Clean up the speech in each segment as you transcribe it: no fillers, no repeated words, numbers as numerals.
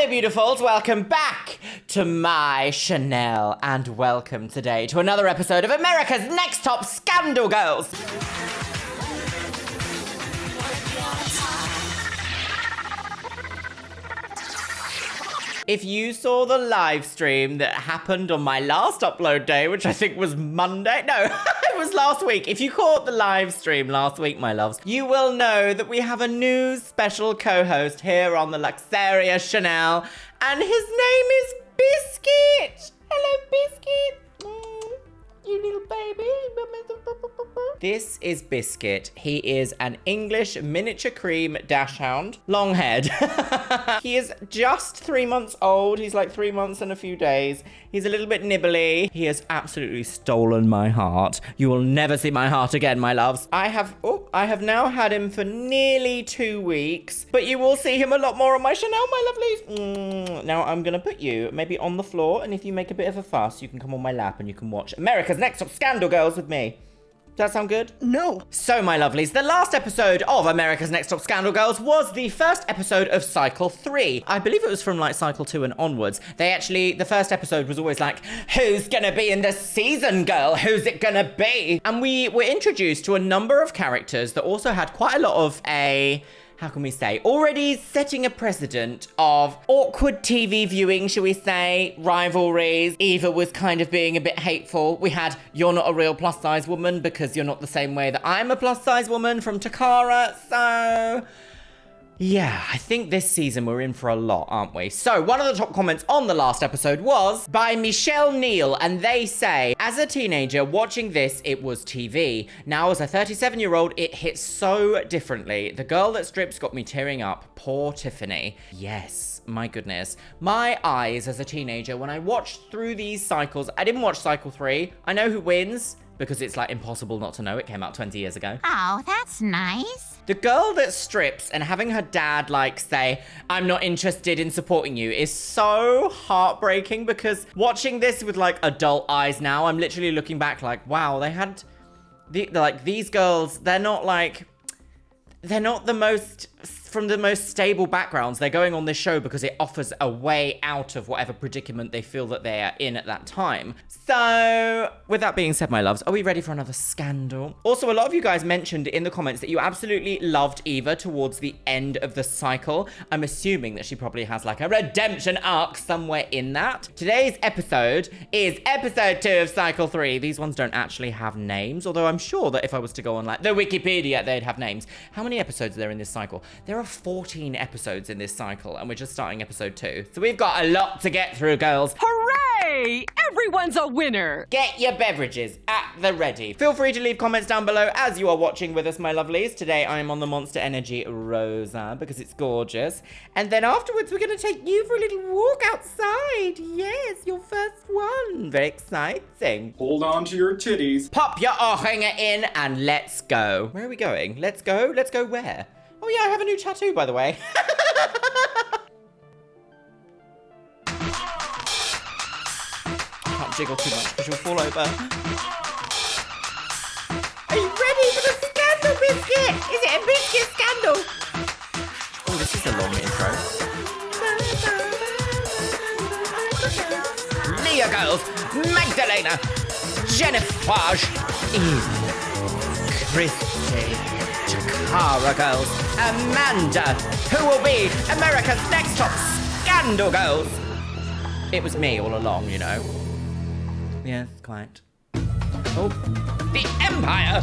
Hello, beautifuls. Welcome back to my Chanel, and welcome today to another episode of America's Next Top Scandal Girls. If you saw the live stream that happened on my last upload day, which I think was Monday, no, it was last week. If you caught the live stream last week, my loves, you will know that we have a new special co-host here on the Luxeria Chanel, and his name is Biscuit. Hello, Biscuit. You little baby. This is Biscuit. He is an English miniature cream dachshund, long head. He is just 3 months old. He's like 3 months and a few days. He's a little bit nibbly. He has absolutely stolen my heart. You will never see my heart again, my loves. I have now had him for nearly 2 weeks, but you will see him a lot more on my Chanel, my lovelies. Now I'm gonna put you maybe on the floor, and if you make a bit of a fuss, you can come on my lap and you can watch America's Next Top Scandal Girls with me. Does that sound good? No. So, my lovelies, the last episode of America's Next Top Scandal Girls was the first episode of Cycle 3. I believe it was from, like, Cycle 2 and onwards. The first episode was always like, who's gonna be in this season, girl? Who's it gonna be? And we were introduced to a number of characters that also had quite a lot of how can we say, already setting a precedent of awkward TV viewing, shall we say, rivalries. Eva was kind of being a bit hateful. We had, you're not a real plus size woman because you're not the same way that I'm a plus size woman from Takara, so... yeah, I think this season we're in for a lot, aren't we? So, one of the top comments on the last episode was by Michelle Neal, and they say, as a teenager watching this, it was TV. Now, as a 37-year-old, it hits so differently. The girl that strips got me tearing up. Poor Tiffany. Yes, my goodness. My eyes as a teenager, when I watched through these cycles, I didn't watch Cycle 3. I know who wins, because it's like impossible not to know. It came out 20 years ago. Oh, that's nice. The girl that strips and having her dad like say, I'm not interested in supporting you is so heartbreaking, because watching this with like adult eyes now, I'm literally looking back like, wow, they had, these girls, they're not the most, from the most stable backgrounds. They're going on this show because it offers a way out of whatever predicament they feel that they are in at that time. So, with that being said, my loves, are we ready for another scandal? Also, a lot of you guys mentioned in the comments that you absolutely loved Eva towards the end of the cycle. I'm assuming that she probably has like a redemption arc somewhere in that. Today's episode is episode 2 of Cycle 3. These ones don't actually have names, although I'm sure that if I was to go on like the Wikipedia, they'd have names. How many episodes are there in this cycle? There are 14 episodes in this cycle, and we're just starting episode 2. So we've got a lot to get through, girls. Hooray! Everyone's a winner. Get your beverages at the ready. Feel free to leave comments down below as you are watching with us, my lovelies. Today I am on the Monster Energy Rosa because it's gorgeous. And then afterwards we're going to take you for a little walk outside. Yes, your first one. Very exciting. Hold on to your titties. Pop your hanger in and let's go. Where are we going? Let's go? Let's go where? Oh yeah, I have a new tattoo, by the way. Can't jiggle too much because you'll fall over. Are you ready for the scandal, Biscuit? Is it a Biscuit scandal? Oh, this is a long intro. Leah girls, Magdalena, Jennifer, Eve, Christy, Takara girls, Amanda, who will be America's Next Top Scandal Girls. It was me all along, you know. Yes, quite. Oh, the Empire.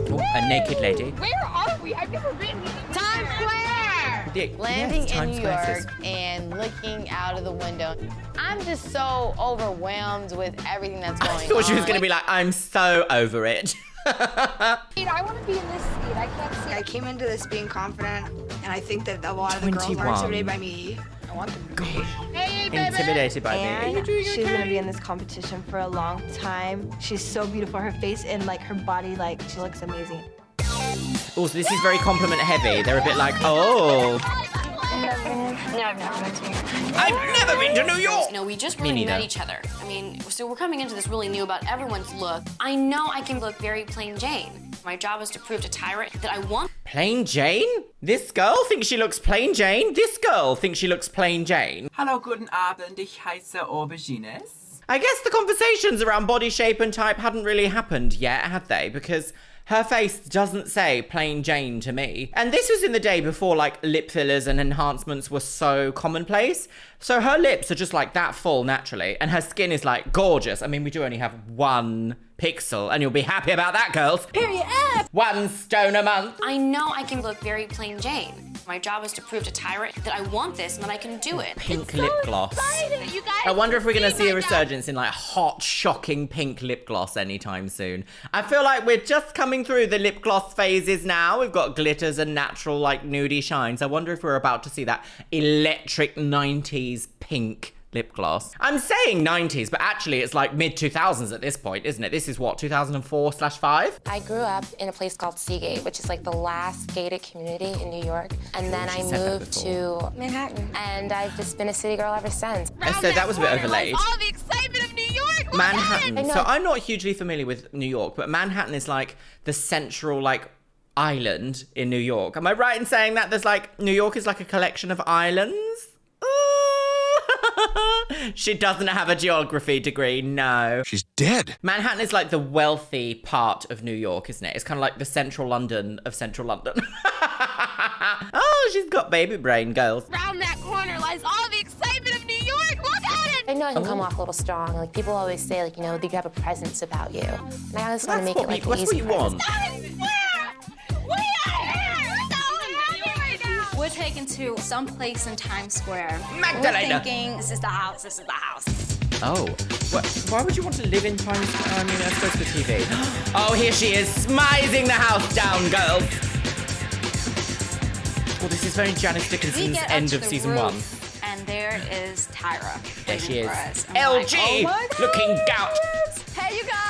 Oh, a naked lady. Where are we? I've never been here. Times Square! Landing in New York Square. and looking out of the window. I'm just so overwhelmed with everything that's going on. I thought she was going to be like, I'm so over it. I want to be in this seat. I can't see. I came into this being confident, and I think that a lot of the girls are 21. intimidated by me. I want them to be. Hey, baby. Intimidated by me. Are you And doing she's okay? gonna be in this competition for a long time. She's so beautiful. Her face and like her body, like she looks amazing. Also, this is very compliment heavy. They're a bit like, oh. No, I've never been to New York. I've never been to New York. No, we just Me really met neither. each other. I mean, so we're coming into this really new about everyone's look. I know I can look very plain Jane. My job is to prove to Tyra that I want Plain Jane? This girl thinks she looks plain Jane? This girl thinks she looks plain Jane? Hallo, guten Abend, ich heiße Aubergines. I guess the conversations around body shape and type hadn't really happened yet, had they? Because her face doesn't say plain Jane to me. And this was in the day before like lip fillers and enhancements were so commonplace. So her lips are just like that full naturally. And her skin is like gorgeous. I mean, we do only have 1 pixel and you'll be happy about that, girls. Period. 1 stone a month. I know I can look very plain Jane. My job is to prove to Tyra that I want this and that I can do it. Pink lip gloss. You guys I wonder if we're going to see a my job. resurgence in like hot, shocking pink lip gloss anytime soon. I feel like we're just coming through the lip gloss phases now. We've got glitters and natural like nudie shines. I wonder if we're about to see that electric 90s pink lip gloss. I'm saying 90s, but actually it's like mid-2000s at this point, isn't it? This is what, 2004/5? I grew up in a place called Seagate, which is like the last gated community in New York. And then I moved to Manhattan. And I've just been a city girl ever since. So that was a bit overlaid. All the excitement of New York. Manhattan. I know. So I'm not hugely familiar with New York, but Manhattan is like the central like island in New York. Am I right in saying that? There's like, New York is like a collection of islands? She doesn't have a geography degree, no. She's dead. Manhattan is like the wealthy part of New York, isn't it? It's kind of like the central London of central London. Oh, she's got baby brain, girls. Around that corner lies all the excitement of New York. Look at it. I know I can come off a little strong. Like people always say, like, you know, you have a presence about you. And I just want to make it like an That's easy what you want. We're taken to some place in Times Square. Magdalena. We're thinking, this is the house, this is the house. Oh, why would you want to live in Times Square? I mean, I suppose for TV. Oh, here she is, smizing the house down, girls. Well, this is very Janice Dickinson's end of season 1. And there is Tyra. There she is. LG, LG, looking gout. Hey, you guys!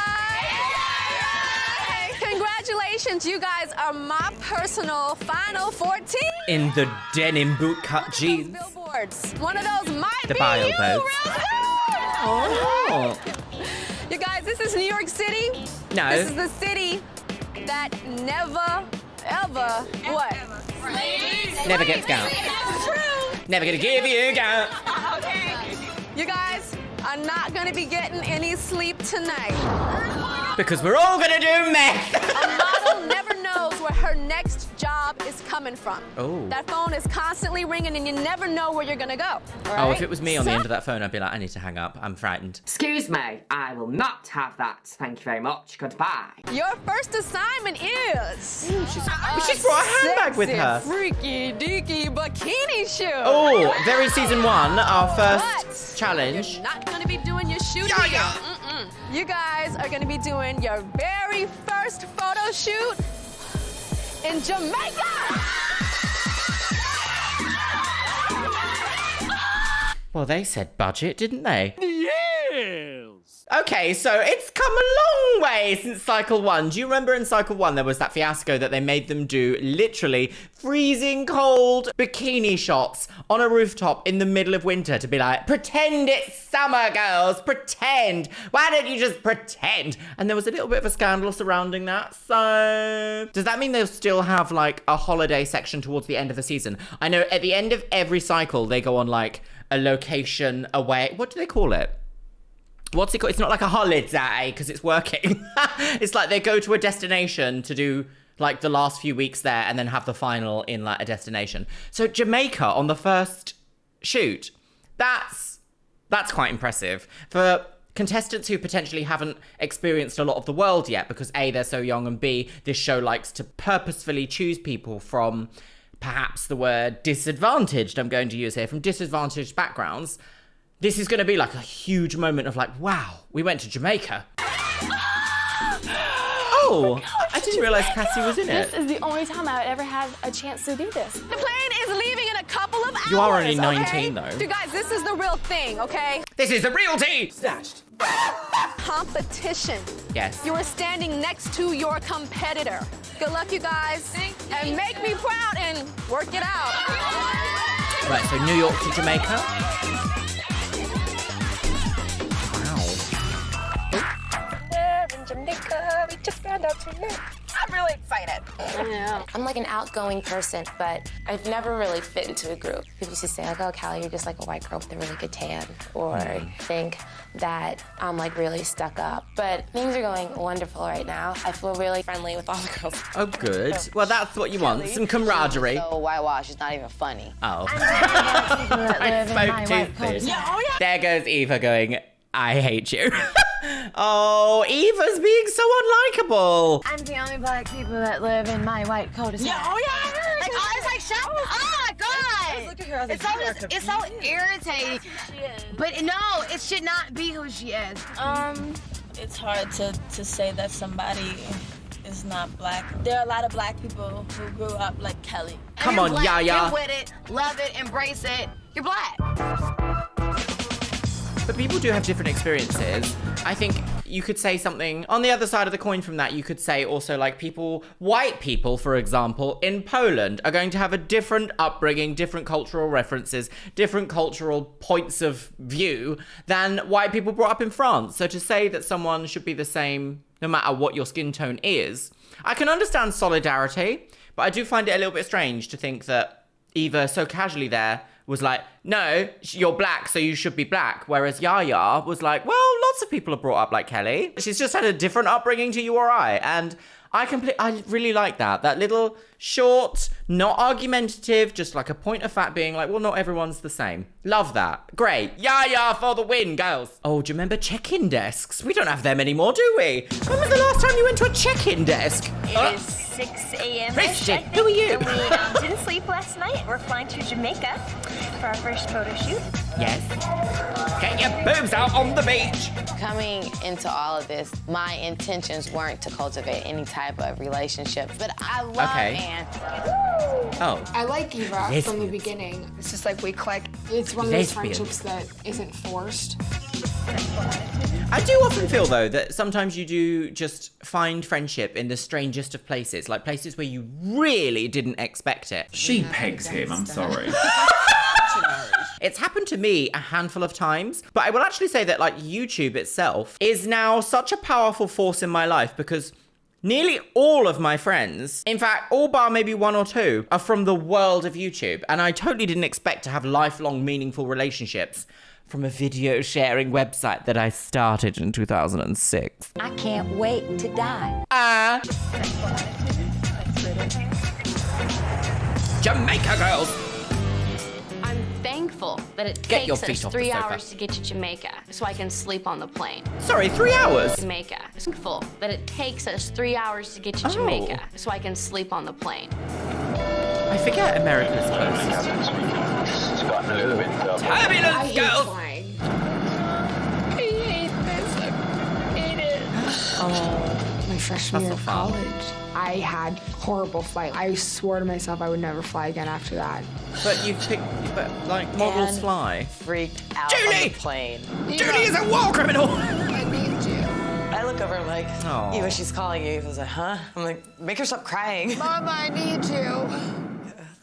Congratulations, you guys are my personal final 14. In the denim bootcut jeans. Billboards. One of those might The be bio you, boats. Oh. You guys, this is New York City. No. This is the city that never, ever, what? Never gets gout. True. Never gonna give you gout. You guys are not gonna be getting any sleep tonight. Because we're all gonna do meth. A model never knows where her next job is coming from. Oh. That phone is constantly ringing and you never know where you're gonna go. Oh, if it was me on the end of that phone, I'd be like, I need to hang up. I'm frightened. Excuse me, I will not have that. Thank you very much. Goodbye. Your first assignment is... She's brought a handbag with her. Freaky deaky bikini shoot. Oh, very season 1, our first But challenge. You're not gonna be doing your shooting. Mm-mm. You guys are gonna be doing your very first photo shoot in Jamaica. Well, they said budget, didn't they? Yes! Okay, so it's come a long way since Cycle 1. Do you remember in Cycle 1 there was that fiasco that they made them do literally freezing cold bikini shots on a rooftop in the middle of winter to be like, pretend it's summer, girls, pretend. Why don't you just pretend? And there was a little bit of a scandal surrounding that. So does that mean they'll still have like a holiday section towards the end of the season? I know at the end of every cycle they go on like a location away. What do they call it? What's it called? It's not like a holiday because it's working. It's like they go to a destination to do like the last few weeks there and then have the final in like a destination. So Jamaica on the first shoot, that's quite impressive for contestants who potentially haven't experienced a lot of the world yet because A, they're so young, and B, this show likes to purposefully choose people from perhaps the word disadvantaged I'm going to use here, from disadvantaged backgrounds. This is going to be like a huge moment of like, wow, we went to Jamaica. Oh, I didn't realize Cassie was in it. This is the only time I would ever have a chance to do this. The plane is leaving in a couple of hours. You are only 19 okay? though. You guys, this is the real thing, okay? This is the real tea! Snatched. Competition. Yes. You are standing next to your competitor. Good luck, you guys. And make me proud and work it out. Right, so New York to Jamaica. In Jamaica, we just found out tonight. I'm really excited. I'm like an outgoing person, but I've never really fit into a group. People used to say like, oh, Kelle, you're just like a white girl with a really good tan, or think that I'm like really stuck up. But things are going wonderful right now. I feel really friendly with all the girls. Oh, good. Well, that's what you want, some camaraderie. So whitewash is not even funny. Oh. I spoke too soon. There goes Eva going, I hate you. Oh, Eva's being so unlikable. I'm the only black people that live in my white cul-de-sac. Like, I was like, shut up. Oh, my God. Look at her. It's so irritating. But no, it should not be who she is. It's hard to say that somebody is not black. There are a lot of black people who grew up like Kelle. Come on, Black, Yaya. You're with it, love it, embrace it. You're black. But people do have different experiences. I think you could say something on the other side of the coin from that. You could say also like white people, for example, in Poland are going to have a different upbringing, different cultural references, different cultural points of view than white people brought up in France. So to say that someone should be the same no matter what your skin tone is, I can understand solidarity, but I do find it a little bit strange to think that Eva so casually there was like, no, you're black, so you should be black. Whereas Yaya was like, well, lots of people are brought up like Kelle. She's just had a different upbringing to you or I. And I really like that. That little short, not argumentative, just like a point of fact being like, well, not everyone's the same. Love that. Great. Yaya for the win, girls. Oh, do you remember check-in desks? We don't have them anymore, do we? When was the last time you went to a check-in desk? It is 6 a.m. Christy, who are you? And we didn't sleep last night. We're flying to Jamaica for our first photo shoot. Yes. Get your boobs out on the beach. Coming into all of this, my intentions weren't to cultivate any type of relationship, but I love Ann. Oh. I like Eva from the Lesbians. beginning. It's just like we click. It's one of those Lesbians. friendships that isn't forced. I do often feel, though, that sometimes you do just find friendship in the strangest of places, like places where you really didn't expect it. She pegs him, I'm sorry. It's happened to me a handful of times, but I will actually say that, like, YouTube itself is now such a powerful force in my life because nearly all of my friends, in fact, all bar maybe one or two, are from the world of YouTube, and I totally didn't expect to have lifelong, meaningful relationships from a video sharing website that I started in 2006. I can't wait to die. Jamaica girls! I'm thankful that it Get your takes feet us off the 3 sofa. hours to get to Jamaica so I can sleep on the plane. Sorry, 3 hours? Jamaica. Thankful that it takes us 3 hours to get to Jamaica so I can sleep on the plane. I forget America's close. It's gotten a little bit Turbulence, girls! I hate this. I hate it. My freshman year of college, I had horrible flight. I swore to myself I would never fly again after that. But like, models fly. Freaked out Julie! on the plane. Julie is a war criminal! I need you. I look over like, Aw. Eva, she's calling you. Eva's like, huh? I'm like, make her stop crying. Mama, I need you.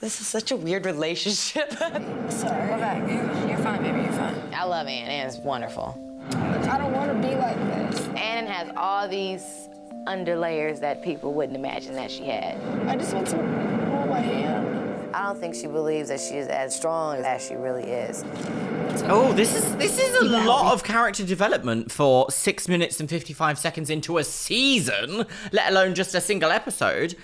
This is such a weird relationship. Sorry. Go back. You're fine, baby. You're fine. I love Ann. Ann's wonderful. I don't want to be like this. Ann has all these underlayers that people wouldn't imagine that she had. I just want some hold my hand. I don't think she believes that she is as strong as she really is. Oh, this is a lot of character development for 6 minutes and 55 seconds into a season, let alone just a single episode.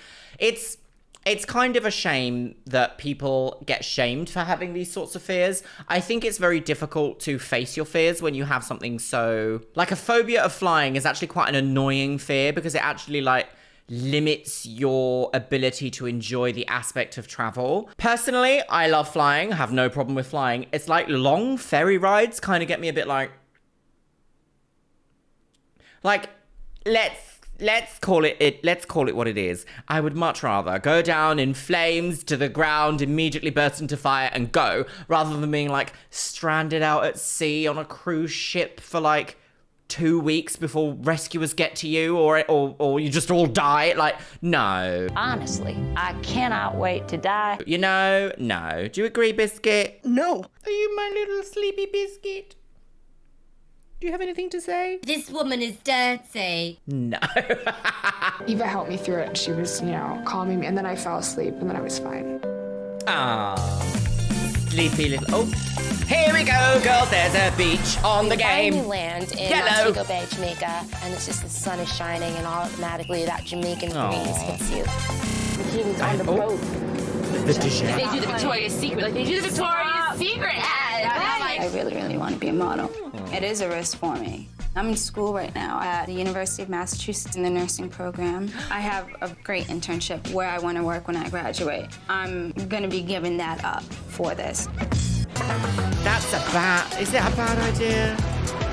It's kind of a shame that people get shamed for having these sorts of fears. I think it's very difficult to face your fears when you have something so... Like, a phobia of flying is actually quite an annoying fear because it actually, like, limits your ability to enjoy the aspect of travel. Personally, I love flying, have no problem with flying. It's like long ferry rides kind of get me a bit like... Like, let's call it what it is. I would much rather go down in flames to the ground, immediately burst into fire and go, rather than being like stranded out at sea on a cruise ship for like 2 weeks before rescuers get to you or you just all die. Like, no. Honestly, I cannot wait to die. You know, no. Do you agree, Biscuit? No. Are you my little sleepy biscuit? Do you have anything to say? This woman is dirty. No. Eva helped me through it. She was, you know, calming me, and then I fell asleep, and then I was fine. Ah, sleepy little. Oh, here we go, girls. There's a beach on the game. We land in Montego Bay, Jamaica, and it's just the sun is shining, and automatically that Jamaican breeze hits you. Bikinis on the boat. The dish. They do the Victoria's Secret. Like, they do the Victoria's Secret ad. I really, really want to be a model. It is a risk for me. I'm in school right now at the University of Massachusetts in the nursing program. I have a great internship where I want to work when I graduate. I'm going to be giving that up for this. Is it a bad idea?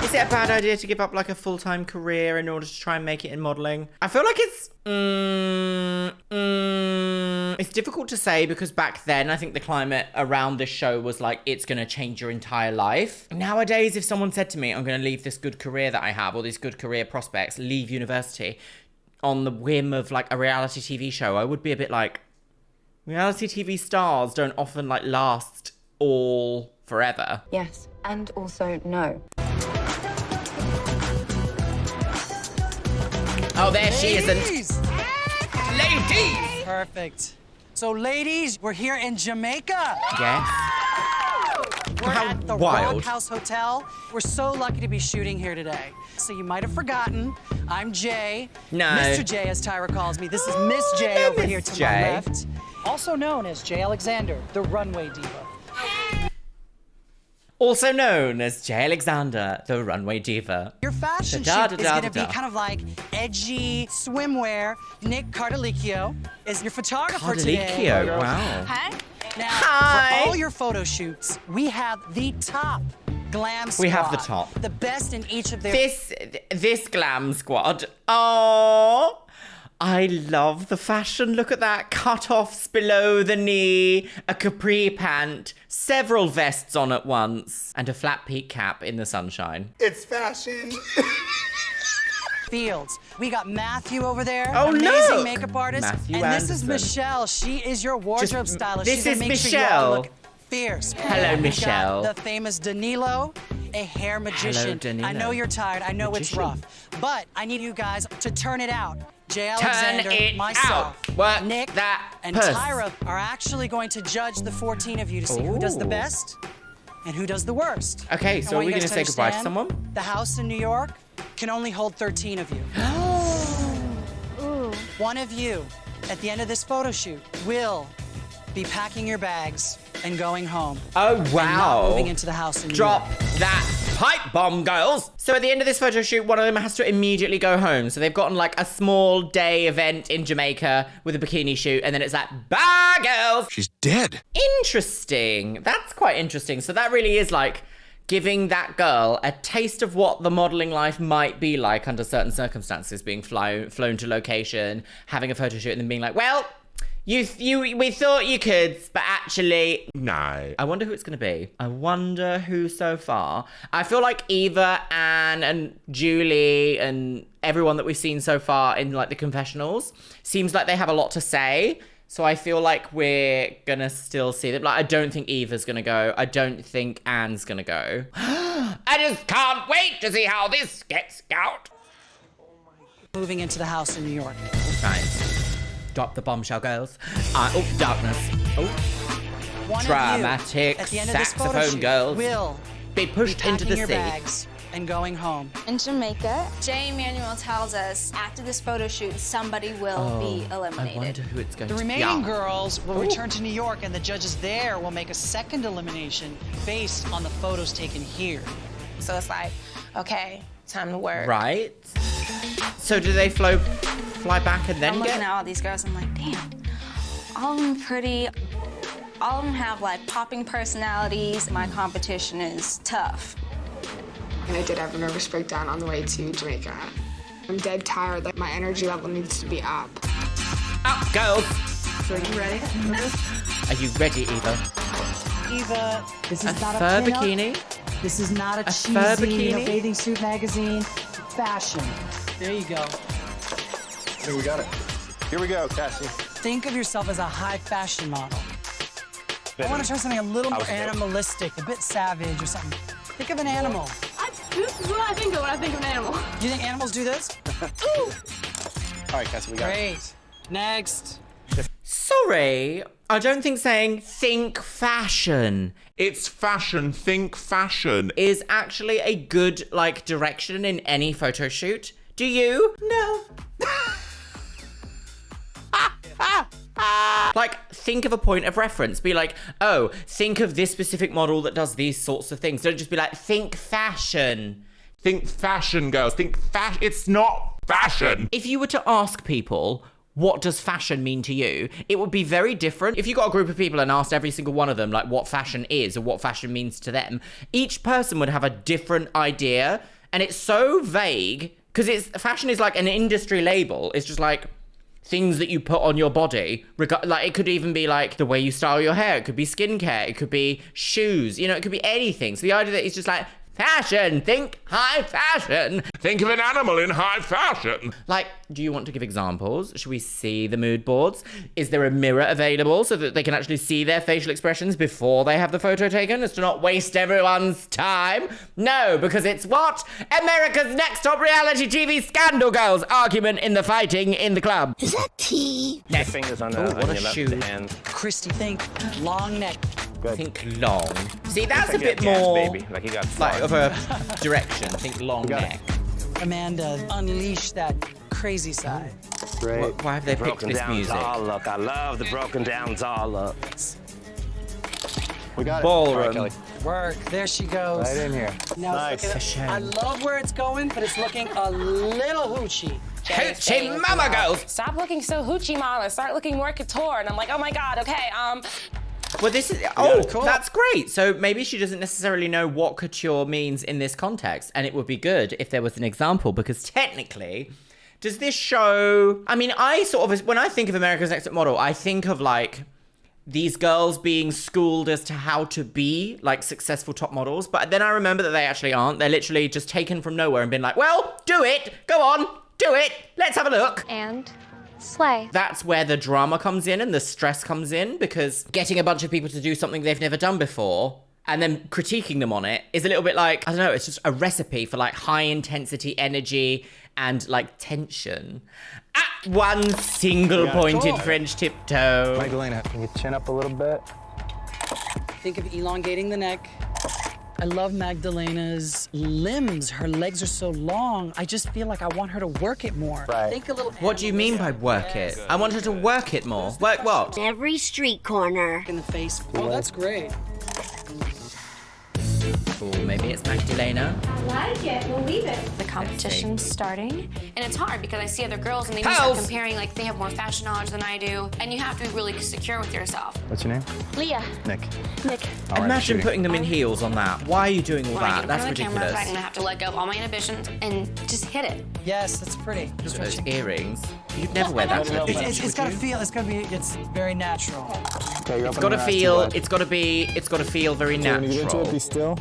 Is it a bad idea to give up like a full-time career in order to try and make it in modeling? I feel like it's it's difficult to say because back then I think the climate around this show was like, it's gonna change your entire life. Nowadays, if someone said to me, I'm gonna leave this good career that I have or these good career prospects, leave university on the whim of like a reality TV show, I would be a bit like, reality TV stars don't often like last all forever. Yes, and also no. Oh, there she isn't. Ladies! Perfect. So, ladies, we're here in Jamaica. Yes. We're at the Rock House Hotel. We're so lucky to be shooting here today. So you might have forgotten, I'm Jay. No. Mr. J, as Tyra calls me. This is Miss J over here to my left. Also known as J. Alexander, the runway diva. Also known as J. Alexander, the runway diva. Your fashion shoot is going to be kind of like edgy swimwear. Nick Cardelicchio is your photographer today. Cardelicchio, wow. Hi. Now, Hi. for all your photo shoots, we have the top glam squad. We have the top. The best in each of their... This glam squad. Oh, I love the fashion. Look at that. Cut-offs below the knee, a capri pant, several vests on at once, and a flat peak cap in the sunshine. It's fashion. Fields. We got Matthew over there. Oh, amazing look. makeup artist. Matthew and Anderson. This is Michelle. She is your wardrobe stylist. This She's gonna is make sure you all Michelle. look fierce. Hello, We Michelle. got the famous Danilo, a hair magician. Danilo. I know you're tired. I know it's rough. But I need you guys to turn it out. Jay Turn Alexander, it myself, out. Work Nick, that and purse. Tyra are actually going to judge the 14 of you to see who does the Ooh. best and who does the worst. Okay, I so are want we you going guys to say goodbye to understand, someone? The house in New York can only hold 13 of you. One of you, at the end of this photo shoot, will be packing your bags and going home. Oh, And wow. not moving into the house in New Drop York. that pipe bomb, girls. So at the end of this photo shoot, one of them has to immediately go home. So they've gotten like a small day event in Jamaica with a bikini shoot. And then it's like, bye, girls. She's dead. Interesting. That's quite interesting. So that really is like giving that girl a taste of what the modeling life might be like under certain circumstances, being flown to location, having a photo shoot, and then being like, well, we thought you could, but actually, no. I wonder who it's going to be. I wonder who so far. I feel like Eva, Ann, and Julie, and everyone that we've seen so far in like the confessionals seems like they have a lot to say. So I feel like we're gonna still see them. Like, I don't think Eva's gonna go. I don't think Anne's gonna go. I just can't wait to see how this gets out. Moving into the house in New York. Nice. Drop the bombshell, girls. Oh, darkness. Oh. One Dramatic of you, at the end of this photo saxophone, shoot, girls. will Be pushed into packing the your sea. bags and going home. In Jamaica, Jay Emanuel tells us after this photo shoot, somebody will be eliminated. I wonder who it's going The to be. remaining girls will return to New York, and the judges there will make a second elimination based on the photos taken here. So it's like, okay, time to work. Right. So do they fly back and then I'm get... looking at all these girls, I'm like, damn, all of them pretty, all of them have like popping personalities. My competition is tough. And I did have a nervous breakdown on the way to Jamaica. I'm dead tired, like my energy level needs to be up. Up, girls! So are you ready for this? Are you ready, Eva? Eva, this is A not fur a pinup. bikini? This is not a fur cheesy bikini? bathing suit magazine. Fashion. There you go. Here we got it. Here we go, Cassie. Think of yourself as a high fashion model. I want to try something a little more animalistic, a bit savage or something. Think of an animal. This is what I think of when I think of an animal. Do you think animals do this? All right, Cassie, we got it. Great. Next. Sorry, I don't think saying think fashion It's fashion, think fashion is actually a good, like, direction in any photo shoot. Do you? No. Like, think of a point of reference. Be like, oh, think of this specific model that does these sorts of things. Don't just be like, think fashion. Think fashion, girls. Think fashion. It's not fashion. If you were to ask people, what does fashion mean to you? It would be very different. If you got a group of people and asked every single one of them, like, what fashion is or what fashion means to them, each person would have a different idea. And it's so vague, because fashion is like an industry label. It's just like things that you put on your body. Like, it could even be like the way you style your hair. It could be skincare. It could be shoes. You know, it could be anything. So the idea that it's just like, fashion, think high fashion. Think of an animal in high fashion. Like, do you want to give examples? Should we see the mood boards? Is there a mirror available so that they can actually see their facial expressions before they have the photo taken, as to not waste everyone's time? No, because it's what? America's Next Top Reality TV Scandal Girls argument in the fighting in the club. Is that tea? Next. Fingers on what your a left shoe. hand. Christy, think long neck. Good. Think long. See, that's a Like bit gas, more baby. Like you got like of a direction. Think long neck. Amanda, unleash that crazy side. Great. Why have they picked Broken this down music? doll look. I love the broken down doll looks. We got Ballroom. it. All right, Kelly. Work. There she goes. Right in here. Now, Nice. look at For it. I love where it's going, but it's looking a little hoochie. Hoochie mama girls. Stop looking so hoochie mama. Start looking more couture. And I'm like, oh my God, okay, Well, this is, cool. That's great. So maybe she doesn't necessarily know what couture means in this context. And it would be good if there was an example, because technically, does this show, I mean, I sort of, when I think of America's Next Top Model, I think of like these girls being schooled as to how to be like successful top models. But then I remember that they actually aren't. They're literally just taken from nowhere and been like, well, do it. Go on, do it. Let's have a look. And slay. That's where the drama comes in and the stress comes in, because getting a bunch of people to do something they've never done before and then critiquing them on it is a little bit like, I don't know, it's just a recipe for like high intensity energy and like tension. At one single pointed French tiptoe. Magdalena, can you chin up a little bit? Think of elongating the neck. I love Magdalena's limbs. Her legs are so long. I just feel like I want her to work it more. Right. Think a little. What do you mean by work it? I want her to work it more. Work what? Every street corner. In the face. Oh, that's great. Cool, maybe it's Magdalena. I like it. We'll leave it. The competition's starting, and it's hard because I see other girls and they start comparing, like they have more fashion knowledge than I do, and you have to be really secure with yourself. What's your name? Leah. Nick. Nick. All right, Imagine shooting. putting them in heels on that. Why are you doing all When I that? get in That's front of the camera, ridiculous. I'm gonna have to let go of all my inhibitions and just hit it. Yes, that's pretty. Look at those earrings. You'd never wear that to the beach. It's gotta feel. It's gotta be. It's very natural. Okay, you're It's gotta feel. It's gotta feel very When you get into it, natural. be still.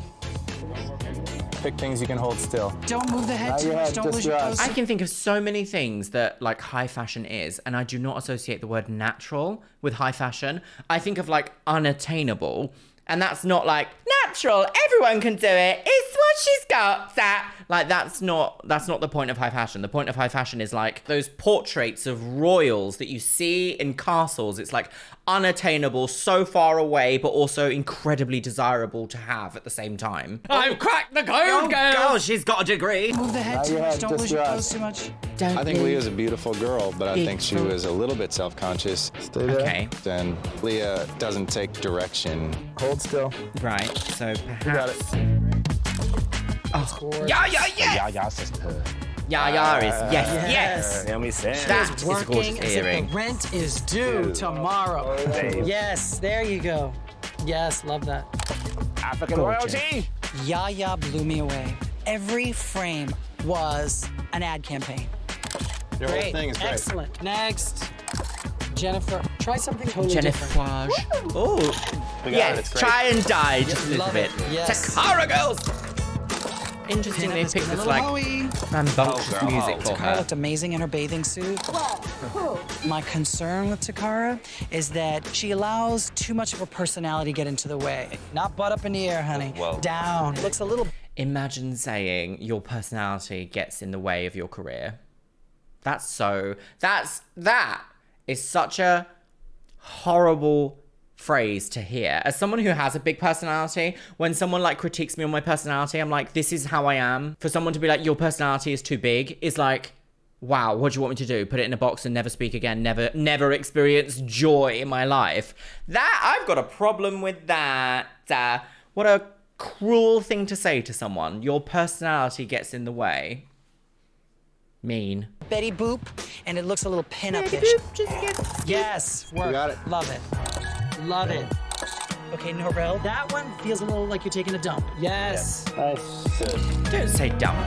Pick things you can hold still. Don't move the head Not too your much. head, Don't just lose your your eyes. pose. I can think of so many things that like high fashion is, and I do not associate the word natural with high fashion. I think of like unattainable, and that's not like natural. Everyone can do it. It's what she's got. That like that's not the point of high fashion. The point of high fashion is like those portraits of royals that you see in castles. It's like unattainable, so far away, but also incredibly desirable to have at the same time. I've cracked the code, girl. She's got a degree. Move the head Not too your much. head, Don't just lose your your eyes. pose too much. Don't I think lose- Leah's a beautiful girl, but I think she was a little bit self-conscious. Stay there. Okay. Then Leah doesn't take direction. Hold still. Right, so perhaps... You got it. Oh. Yeah. Yeah, sister. Yeah, is yes. Let me say. That is a Working gorgeous as if earring. the rent is due tomorrow. Yes, there you go. Yes, love that. African Gorgeous. royalty. Yaya blew me away. Every frame was an ad campaign. Your whole Great. thing is great. Excellent. Next, Jennifer. Try something totally different. Jennifer. Oh. We got it, Yes, it's great. try and die just a little love bit. it, yes. Takara girls. Interesting they Pinup is picked getting this a like little hoey. rambunctious Oh, girl. music for Takara her. looked amazing in her bathing suit. My concern with Takara is that she allows too much of her personality get into the way. Not butt up in the air, honey. Whoa. Down. Looks a little. Imagine saying your personality gets in the way of your career. That is such a horrible phrase to hear. As someone who has a big personality, when someone like critiques me on my personality, I'm like, this is how I am. For someone to be like, your personality is too big, is like, wow, what do you want me to do? Put it in a box and never speak again, never experience joy in my life. That, I've got a problem with that. What a cruel thing to say to someone. Your personality gets in the way. Mean. Betty Boop, and it looks a little pin-up-ish. Yes, work. got it. Love it. Love it. Okay, Norel, that one feels a little like you're taking a dump. Yes. Nice. Don't say dump.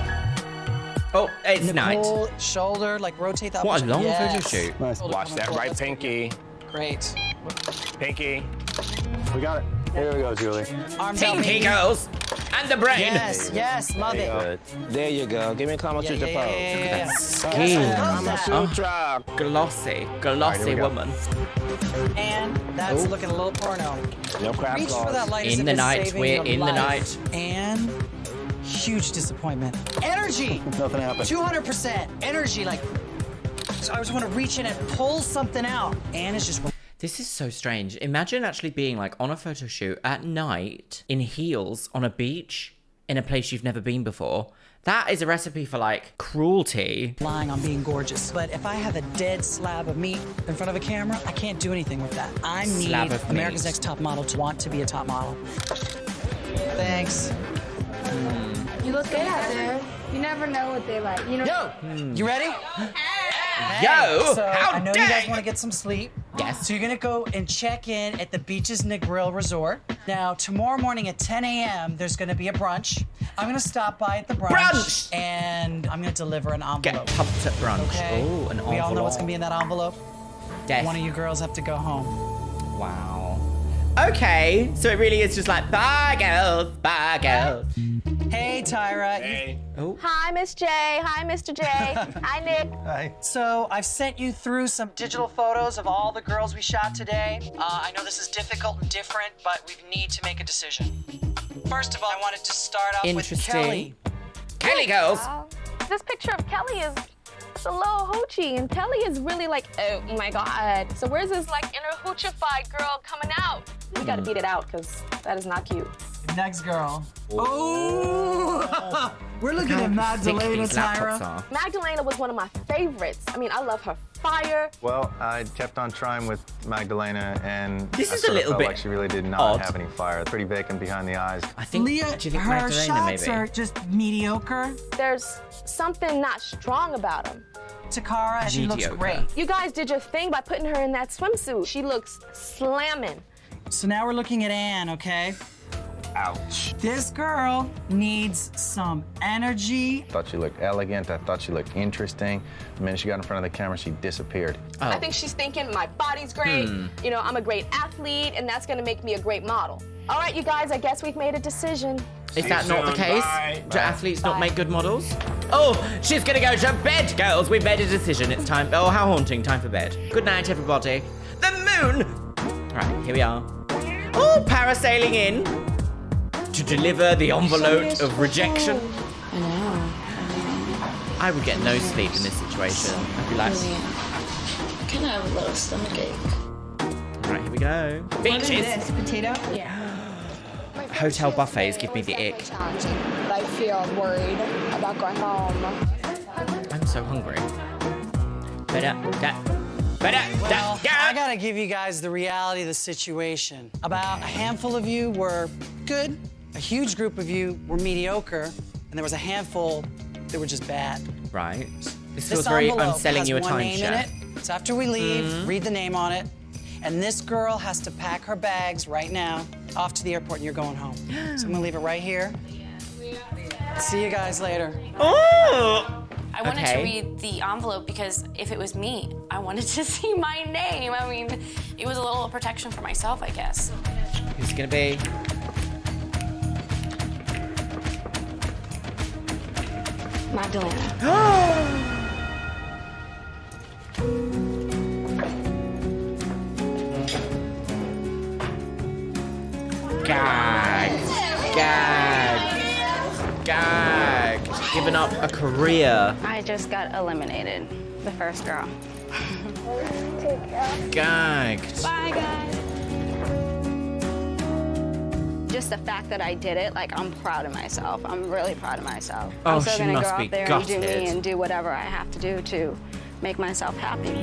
Oh, it's Nicole, night. Shoulder, like rotate the upper What a long yes. photo shoot. Nice. Watch that right pinky. Great. Pinky. We got it. There we go, Julie. Arms out, Pinky baby. girls. And the brain. Yes, yes, love it. Good. There you go. Give me a Kama Sutra pose. Yeah. Skin. Kama Sutra. Glossy we go. woman. And that's looking a little porno. No crap Reach for that light as In if the it's night, saving we're your in the life. night. And huge disappointment. Energy. Nothing happened. 200% energy. Like, so I just want to reach in and pull something out. And it's just. This is so strange. Imagine actually being like on a photo shoot at night in heels on a beach in a place you've never been before. That is a recipe for like cruelty. Lying on being gorgeous. But if I have a dead slab of meat in front of a camera, I can't do anything with that. I need Slab of America's meat. Next Top Model to want to be a top model. Thanks. You look good out there. You never know what they like. You know. Yo, you ready? Yo, so how I know dare you guys want to get some sleep. Yes. So you're gonna go and check in at the Beaches and Grill Resort. Now, tomorrow morning at 10 a.m., there's gonna be a brunch. I'm gonna stop by at the brunch. And I'm gonna deliver an envelope. Get pumped at brunch. Okay. Oh, an envelope. We all know what's gonna be in that envelope. Death. One of you girls have to go home. Wow. Okay, so it really is just like, bye girls, bye girls. Hey, Tyra. Hey. Oh. Hi, Miss J. Hi, Mr. J. Hi, Nick. Hi. So I've sent you through some digital photos of all the girls we shot today. I know this is difficult and different, but we need to make a decision. First of all, I wanted to start off with Kelly. Kelly girls. This picture of Kelly is a little hoochie, and Kelly is really like, oh my God. So where's this like inner hoochified girl coming out? We gotta beat it out, because that is not cute. Next girl. Oh! We're looking at Magdalena, Tyra. Magdalena was one of my favorites. I mean, I love her fire. Well, I kept on trying with Magdalena, and This I is a sort of little felt bit like she really did not odd. have any fire. Pretty vacant behind the eyes. I think, Leah, do you think her Magdalena shots maybe? are just mediocre. There's something not strong about him. Takara, she looks Mediocre. great. You guys did your thing by putting her in that swimsuit. She looks slamming. So now we're looking at Ann, okay? Ouch. This girl needs some energy. I thought she looked elegant. I thought she looked interesting. The minute she got in front of the camera, she disappeared. Oh. I think she's thinking my body's great, you know, I'm a great athlete, and that's gonna make me a great model. All right, you guys, I guess we've made a decision. Is that not the case? Bye. Do athletes not make good models? Oh, she's gonna go to bed, girls. We've made a decision. It's time. Oh, how haunting. Time for bed. Good night, everybody. The moon. All right, here we are. Oh, parasailing in to deliver the envelope of rejection. I know. I would get no sleep in this situation. I'd be like, Can I have a little stomachache? all right, here we go. Bitches. Potato? Yeah. Hotel buffets give me the ick. Challenging, but I feel worried about going home. I'm so hungry. Well, I gotta give you guys the reality of the situation. About a handful of you were good, a huge group of you were mediocre, and there was a handful that were just bad. Right. This This feels very, I'm envelope selling has you a one name in timeshare. it. So after we leave, read the name on it. And this girl has to pack her bags right now, off to the airport, and you're going home. So I'm gonna leave it right here. See you guys later. Oh! I wanted to read the envelope because if it was me, I wanted to see my name. I mean, it was a little protection for myself, I guess. Who's it gonna be? Magdalena. Gag. Gag. given up a career. I just got eliminated. The first girl. Gagged. Bye, guys. Just the fact that I did it, like, I'm proud of myself. I'm really proud of myself. Oh, I'm still she gonna must go be out there gutted. and do me and do whatever I have to do to make myself happy.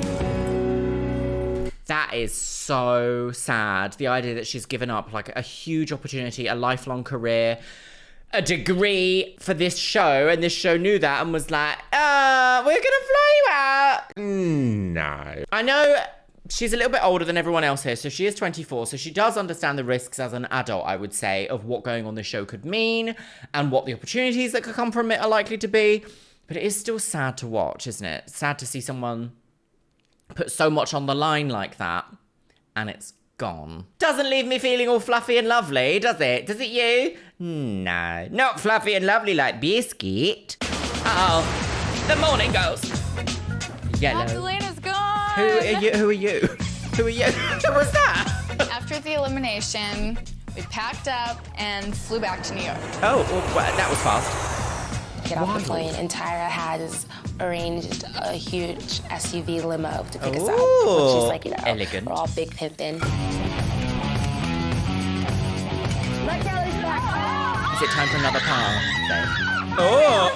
That is so sad. The idea that she's given up like a huge opportunity, a lifelong career, a degree for this show, and this show knew that and was like, we're gonna fly you out. No. I know she's a little bit older than everyone else here, so she is 24, so she does understand the risks as an adult, I would say, of what going on this show could mean and what the opportunities that could come from it are likely to be. But it is still sad to watch, isn't it? Sad to see someone put so much on the line like that, and it's gone. Doesn't leave me feeling all fluffy and lovely, does it? Does it you? No, not fluffy and lovely like biscuit. Uh-oh, the morning girls. Yellow. Magdalena's gone. Who are you? Who are you? Who are you? Who was that? After the elimination, we packed up and flew back to New York. Oh, well, that was fast. Get off the plane, and Tyra has arranged a huge SUV limo to pick us up. Which is like, you know, elegant. We're all big pimping. Is it time for another car? Oh!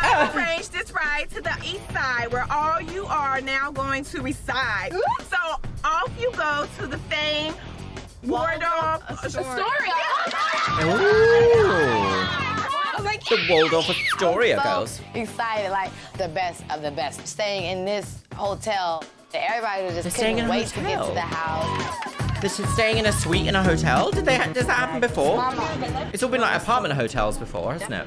I arranged this ride to the east side where all you are now going to reside. So off you go to the famed Waldorf Astoria. The Waldorf Astoria girls. Excited, like the best of the best. Staying in this hotel, everybody was They're just staying couldn't in a wait to get hotel? to the house. This is staying in a suite in a hotel? Does that happen before? It's all been like apartment hotels before, hasn't it?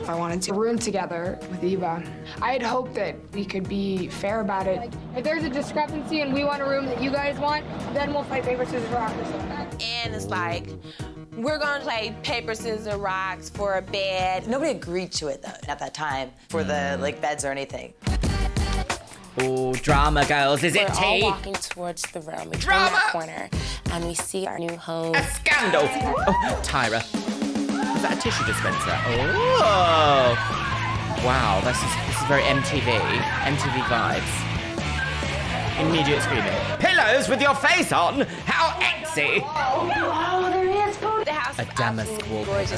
I wanted to room together with Eva. I had hoped that we could be fair about it. If there's a discrepancy and we want a room that you guys want, then we'll fight paper, scissors, rock or something. And it's like, we're gonna play paper, scissors, rocks for a bed. Nobody agreed to it though at that time for the beds or anything. Oh, drama girls, is it We're tea? all walking towards the room. We turn that corner, and we see our new home. A scandal! Oh, Tyra. Is that a tissue dispenser? Oh! Wow, this is very MTV vibes. Immediate screaming. Pillows with your face on? How exy! Oh, there is food. The house A damask wallpaper.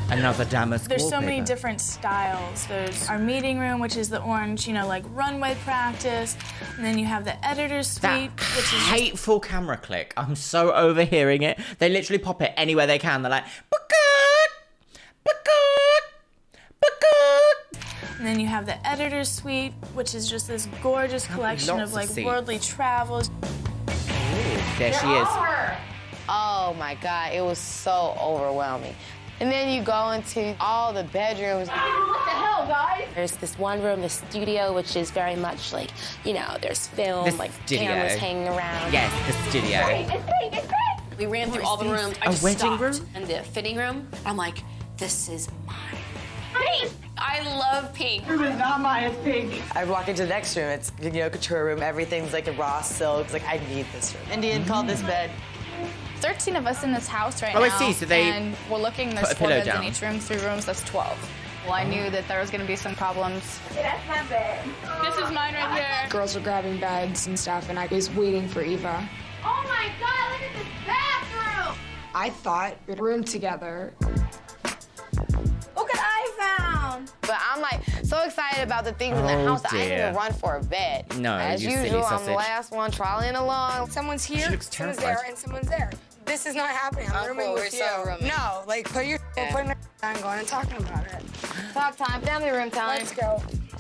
Another damask There's wallpaper. so many different styles. There's our meeting room, which is the orange, you know, like runway practice. And then you have the editor's suite, which is hateful camera click. I'm so overhearing it. They literally pop it anywhere they can. They're like, And then you have the editor's suite, which is just this gorgeous collection lots of like of seats. worldly travels. there she is. Oh my God, it was so overwhelming. And then you go into all the bedrooms. What the hell, guys? There's this one room, the studio, which is very much like, you know, there's film, The like studio. cameras hanging around. Yes, the studio. It's big, it's big. We ran through all the rooms. I A just wedding stopped. room? And the fitting room, I'm like, this is mine. I love pink. It was not mine, it's pink. I walk into the next room, it's, you know, couture room, everything's like a raw silk. It's like, I need this room. Indian called this bed. 13 of us in this house right Oh, now. I see, so they and we're looking, put there's a 4 pillow beds down. in each room, 3 rooms, that's 12. Well, I knew that there was gonna be some problems. That's my bed. This is mine right here. Girls were grabbing beds and stuff, and I was waiting for Eva. Oh my God, look at this bathroom! I thought we'd room together. Look what I found! But I'm like so excited about the things in the Oh, house that I didn't dear. even run for a bed. No, As you silly usual, I'm sausage. the last one trolleying along. Someone's She here, looks someone's terrified. there, and someone's there. This is not happening. I'm rooming with you. No, like put your putting it on, going and talking about it. Talk time, family room time. Let's go.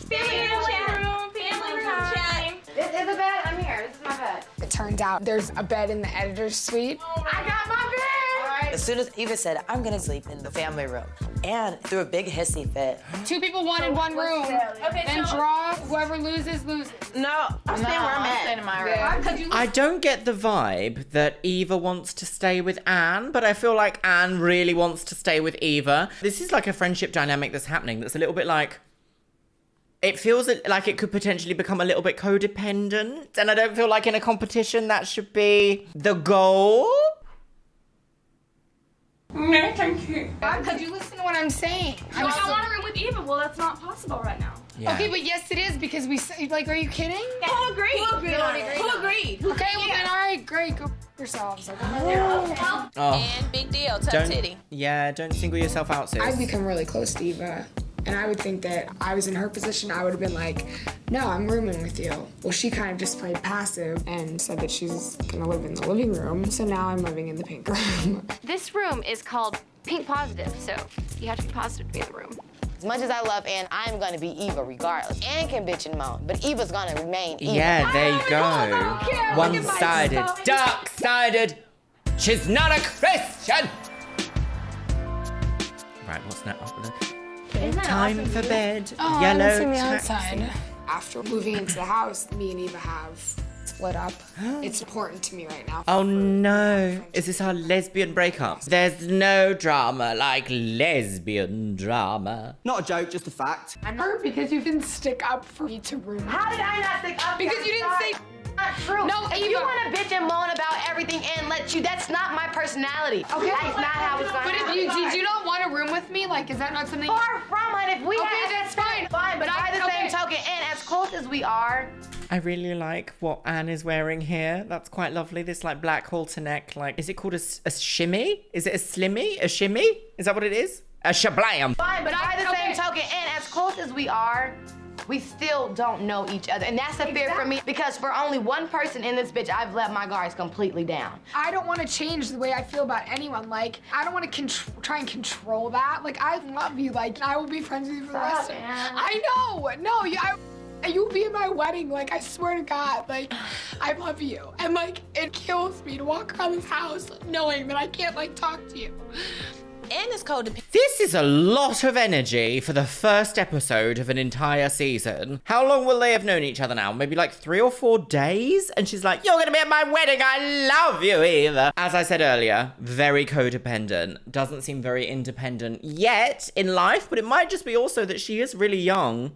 Family room time. This is a bed. I'm here. This is my bed. It turns out there's a bed in the editor's suite. I got my bed! As soon as Eva said, I'm gonna sleep in the family room, and threw a big hissy fit. 2 people wanted 1 room. Okay, Then so- draw. Whoever loses, loses. No, I'm staying where I'm at. in my room. I don't get the vibe that Eva wants to stay with Anne, but I feel like Anne really wants to stay with Eva. This is like a friendship dynamic that's happening that's a little bit like... It feels like it could potentially become a little bit codependent, and I don't feel like in a competition that should be the goal. No, thank you. Could you listen to what I'm saying? No, I want a room with Eva. Well, that's not possible right now. Yeah. Okay, but yes, it is because we like. Are you kidding? Who agreed? Who agreed? Who agreed? Okay, well then, all right, great. Go yourselves. Like, Oh. And big deal, tough titty. Yeah, don't single yourself out, sis. I've become really close to Eva. And I would think that I was in her position, I would have been like, no, I'm rooming with you. Well, she kind of just played passive and said that she's gonna live in the living room. So now I'm living in the pink room. This room is called Pink Positive, so you have to be positive to be in the room. As much as I love Ann, I'm gonna be Eva regardless. Ann can bitch and moan, but Eva's gonna remain Eva. Yeah, there you go. One-sided, dark-sided. She's not a Christian. Right, what's next? Time for bed. Oh, Yellow I haven't seen the taxi. outside. After moving into the house, me and Eva have split up. It's important to me right now. Oh no, is this our lesbian breakup? There's no drama like lesbian drama. Not a joke, just a fact. I'm hurt because you didn't stick up for me to room. How did I not stick up? Because you didn't say not true. No, if Eva. you want to bitch and moan about everything and let you, that's not my personality. Okay, that's not how it's going. But if did you not want to room with me? Like, is that not something? Far from it. If we okay, that's fine. Fine, but by the same token, and as close as we are. I really like what Anne is wearing here. That's quite lovely. This like black halter neck, like, is it called a shimmy? Is it a slimmy? A shimmy? Is that what it is? A shablam. Fine, but by the same token, and as close as we are, we still don't know each other. And that's a fear for me because for only one person in this bitch, I've let my guards completely down. I don't want to change the way I feel about anyone. Like, I don't want to try and control that. Like, I love you. Like, I will be friends with you for the rest of it. I know. No, you'll be at my wedding. Like, I swear to God. Like, I love you. And, like, it kills me to walk around this house knowing that I can't, like, talk to you. And it's codependent. This is a lot of energy for the first episode of an entire season. How long will they have known each other now? Maybe like 3 or 4 days? And she's like, you're gonna be at my wedding. I love you, Eva. As I said earlier, very codependent. Doesn't seem very independent yet in life, but it might just be also that she is really young.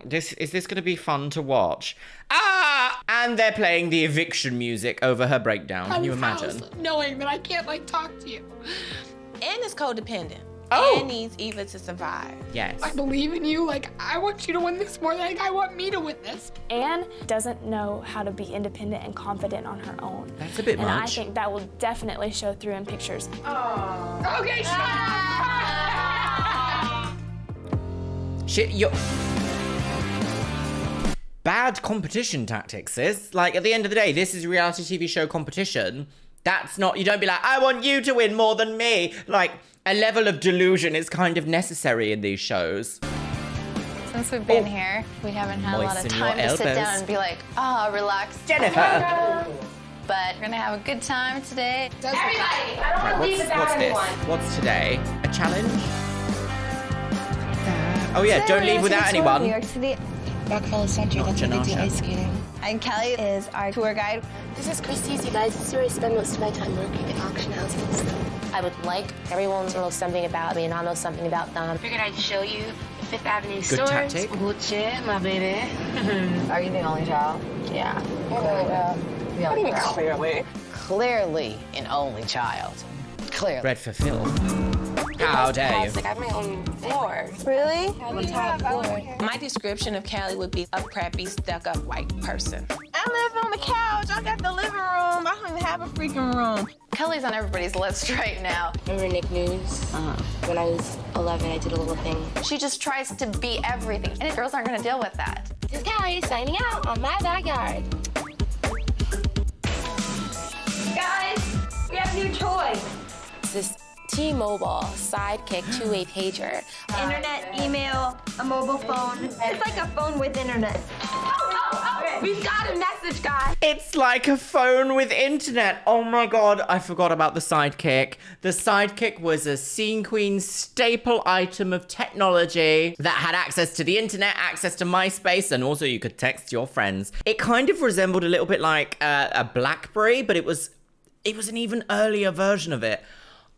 Is this gonna be fun to watch? And they're playing the eviction music over her breakdown. Can you imagine? Knowing that I can't, like, talk to you. And is codependent. Oh. And needs Eva to survive. Yes. I believe in you. Like, I want you to win this more than like, I want me to win this. Anne doesn't know how to be independent and confident on her own. That's a bit and much. I think that will definitely show through in pictures. Oh. Okay, Shit, you're... Bad competition tactics, sis. Like, at the end of the day, this is a reality TV show competition. That's not, you don't be like, I want you to win more than me. Like, a level of delusion is kind of necessary in these shows. Since we've been here, we haven't had a lot of Moisten your time to sit elbows. down and be like, relax. Jennifer. But we're gonna have a good time today. Everybody, I don't Right, want to leave without what's this? anyone. What's today? A challenge? Oh yeah, don't leave without anyone. New York City. Rockefeller Center, that's where they do ice skating. And Kelle is our tour guide. This is Christie's, you guys. This is where I spend most of my time working at auction houses. I would like everyone to know something about me and I'll know something about them. I figured I'd show you the Fifth Avenue Good stores. tactic. Gucci, my baby. Are you the only child? Yeah. What do you mean clearly? Clearly an only child. Clearly. Bred for filth. How dare you? Like, I have my own floor. Really? On top floor. My description of Kelle would be a crappy, stuck-up white person. I live on the couch. I got the living room. I don't even have a freaking room. Kelly's on everybody's list right now. Remember Nick News? When I was 11, I did a little thing. She just tries to be everything, and girls aren't gonna deal with that. This is Kelle signing out on my backyard. Guys, we have a new toy. This T-Mobile Sidekick two-way pager. Internet, email, a mobile phone. It's like a phone with internet. We've got a message, guys. It's like a phone with internet. Oh my god, I forgot about the Sidekick. The Sidekick was a scene queen staple item of technology that had access to the internet, access to MySpace, and also you could text your friends. It kind of resembled a little bit like a BlackBerry, but it was an even earlier version of it.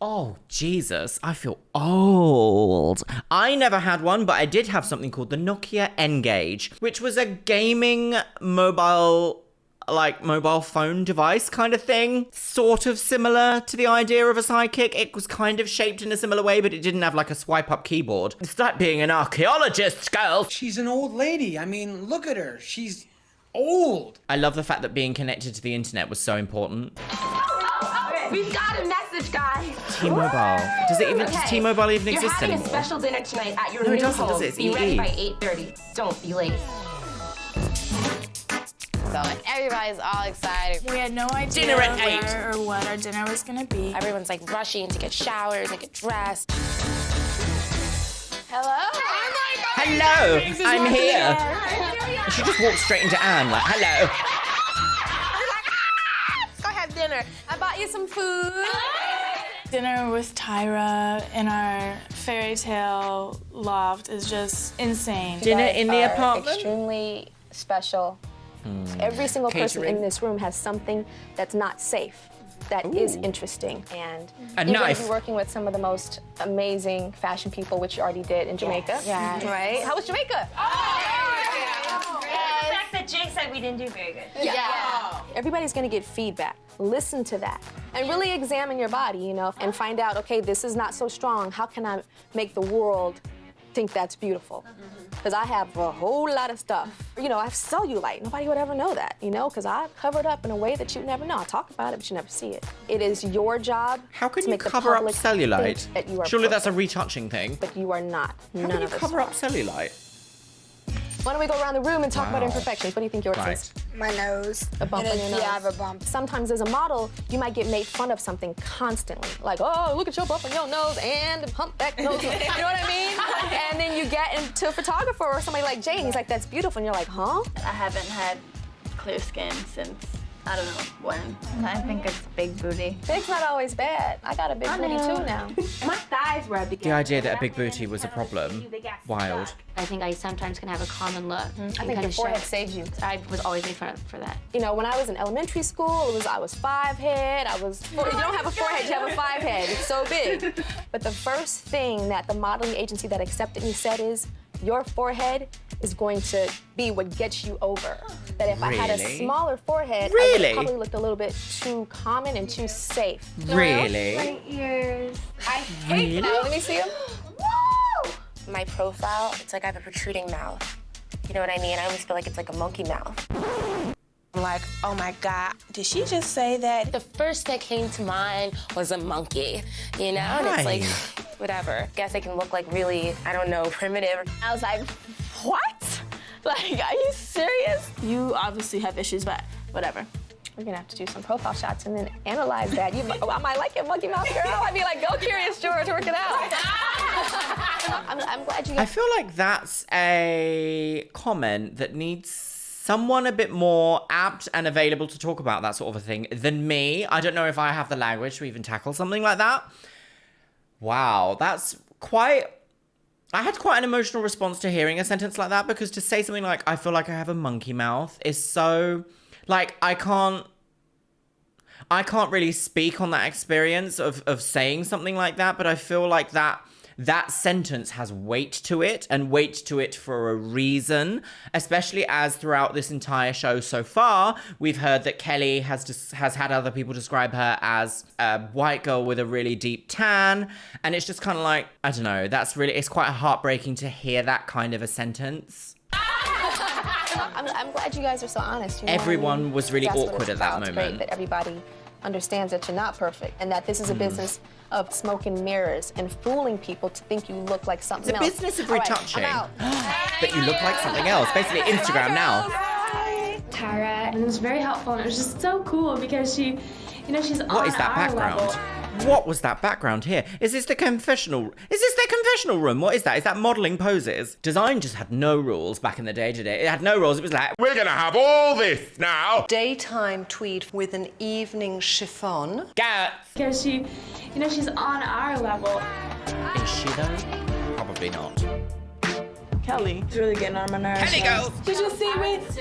Oh, Jesus, I feel old. I never had one, but I did have something called the Nokia N-Gage, which was a gaming mobile like mobile phone device kind of thing. Sort of similar to the idea of a sidekick. It was kind of shaped in a similar way, but it didn't have like a swipe up keyboard. It's like being an archaeologist, girl. She's an old lady. I mean, look at her. She's old. I love the fact that being connected to the internet was so important. We've got a message, guys. T-Mobile. Does T-Mobile even exist anymore? You're having a special dinner tonight at your No, new it doesn't, home. does it? It's Be ready EE. by 8:30. Don't be late. So everybody's all excited. We had no idea Dinner at where or what our dinner was gonna be. Everyone's like rushing to get showers and get dressed. Hello? Hello, I'm here. She just walked straight into Anne like, hello. Let's go have dinner. I bought you some food. Dinner with Tyra in our fairy tale loft is just insane. Dinner in the apartment? Extremely special. Every single person Catering. in this room has something that's not safe, that is interesting. And A you're knife. going to be working with some of the most amazing fashion people, which you already did in Jamaica. Yes. Right? How was Jamaica? Oh, The fact that Jake said we didn't do very good. Yeah. Everybody's gonna get feedback. Listen to that. And really examine your body, you know, and find out, okay, this is not so strong. How can I make the world think that's beautiful? Because I have a whole lot of stuff. You know, I have cellulite. Nobody would ever know that, you know, because I cover it up in a way that you'd never know. I talk about it, but you never see it. It is your job How can to you make the cover up public cellulite? think that you are Surely that's a perfect. retouching thing. But you are not. How None can you of us cover are. up cellulite? Why don't we go around the room and talk about Wow. imperfections? What do you think yours Right. is? My nose. A bump And on your nose. yeah, I have a bump. Sometimes as a model, you might get made fun of something constantly. Like, oh, look at your bump on your nose and the humpback nose. You know what I mean? And then you get into a photographer or somebody like Jay, and he's like, that's beautiful. And you're like, huh? I haven't had clear skin since, I don't know when. I think it's big booty. Big's not always bad. I got a big booty too now. My thighs were The idea that a big booty was a problem. Wild. I think I sometimes can have a common look. I think your forehead saves you. I was always made fun of for that. You know, when I was in elementary school, I was 5'head. You don't have a forehead, you have a 5'head. It's so big. But the first thing that the modeling agency that accepted me said is, your forehead is going to be what gets you over. That if I had a Really? smaller forehead, I Really? would probably looked a little bit too common and too safe. Really? My ears. I hate that. Let me see them. My profile, it's like I have a protruding mouth. You know what I mean? I always feel like it's like a monkey mouth. I'm like, oh my God, did she just say that? The first that came to mind was a monkey, you know? And it's like, whatever. Guess I can look like really, I don't know, primitive. I was like, what? Like, are you serious? You obviously have issues, but whatever. We're gonna have to do some profile shots and then analyze that. I might like your monkey mouth, girl. I'd be like, go Curious George, work it out. I'm glad you I feel like that's a comment that needs someone a bit more apt and available to talk about that sort of a thing than me. I don't know if I have the language to even tackle something like that. Wow, that's quite... I had quite an emotional response to hearing a sentence like that, because to say something like, I feel like I have a monkey mouth is so... Like, I can't really speak on that experience of saying something like that, but I feel like that sentence has weight to it, and weight to it for a reason, especially as throughout this entire show so far, we've heard that Kelle has had other people describe her as a white girl with a really deep tan, and it's just kind of like, I don't know, it's quite heartbreaking to hear that kind of a sentence. I'm glad you guys are so honest. You know Everyone what I mean? was really That's what awkward it's at that about. It's moment. great that everybody understands that you're not perfect, and that this is a business of smoke and mirrors and fooling people to think you look like something It's a else. business of All right, retouching. I'm out. But you look like something else. Basically, Instagram now. Tyra, and it was very helpful, and it was just so cool because she, you know, she's on What is that our background? level. What was that background here? Is this the confessional? Is this their confessional room? What is that? Is that modelling poses? Design just had no rules back in the day, did it? It had no rules. It was like, we're gonna have all this now. Daytime tweed with an evening chiffon. Because she, you know, she's on our level. Is she though? Probably not. Kelle. It's really getting on my nerves. Kelle goes. Did you see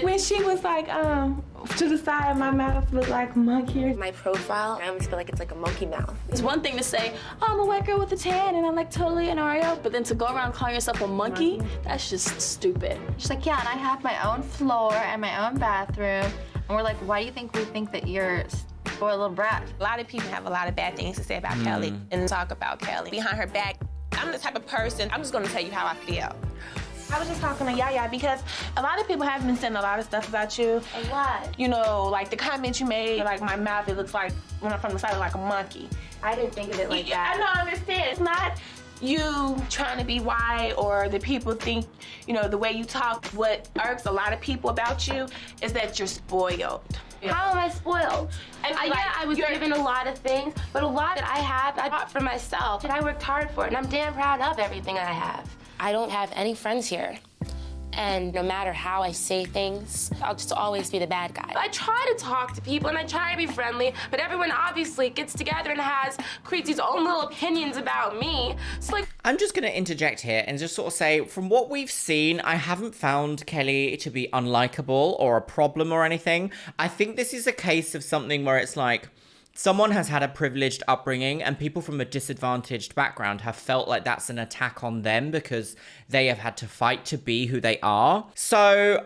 when she was like, to the side of my mouth looked like monkey? My profile, I always feel like it's like a monkey mouth. It's one thing to say, oh, I'm a white girl with a tan and I'm like totally an Oreo, but then to go around calling yourself a monkey, that's just stupid. She's like, yeah, and I have my own floor and my own bathroom. And we're like, why do you think we think that you're a spoiled little brat? A lot of people have a lot of bad things to say about Kelle and talk about Kelle behind her back. I'm the type of person, I'm just gonna tell you how I feel. I was just talking to Yaya because a lot of people have been saying a lot of stuff about you. A lot. You know, like the comment you made, like my mouth, it looks like, when I'm from the side, like a monkey. I didn't think of it like that. I know, I understand. It's not you trying to be white or the people think, you know, the way you talk. What irks a lot of people about you is that you're spoiled. How am I spoiled? And I was given a lot of things, but a lot that I have, I bought for myself, and I worked hard for it, and I'm damn proud of everything I have. I don't have any friends here. And no matter how I say things, I'll just always be the bad guy. I try to talk to people and I try to be friendly, but everyone obviously gets together and creates these own little opinions about me. It's like, I'm just gonna interject here and just sort of say, from what we've seen, I haven't found Kelle to be unlikable or a problem or anything. I think this is a case of something where it's like, someone has had a privileged upbringing and people from a disadvantaged background have felt like that's an attack on them because they have had to fight to be who they are. So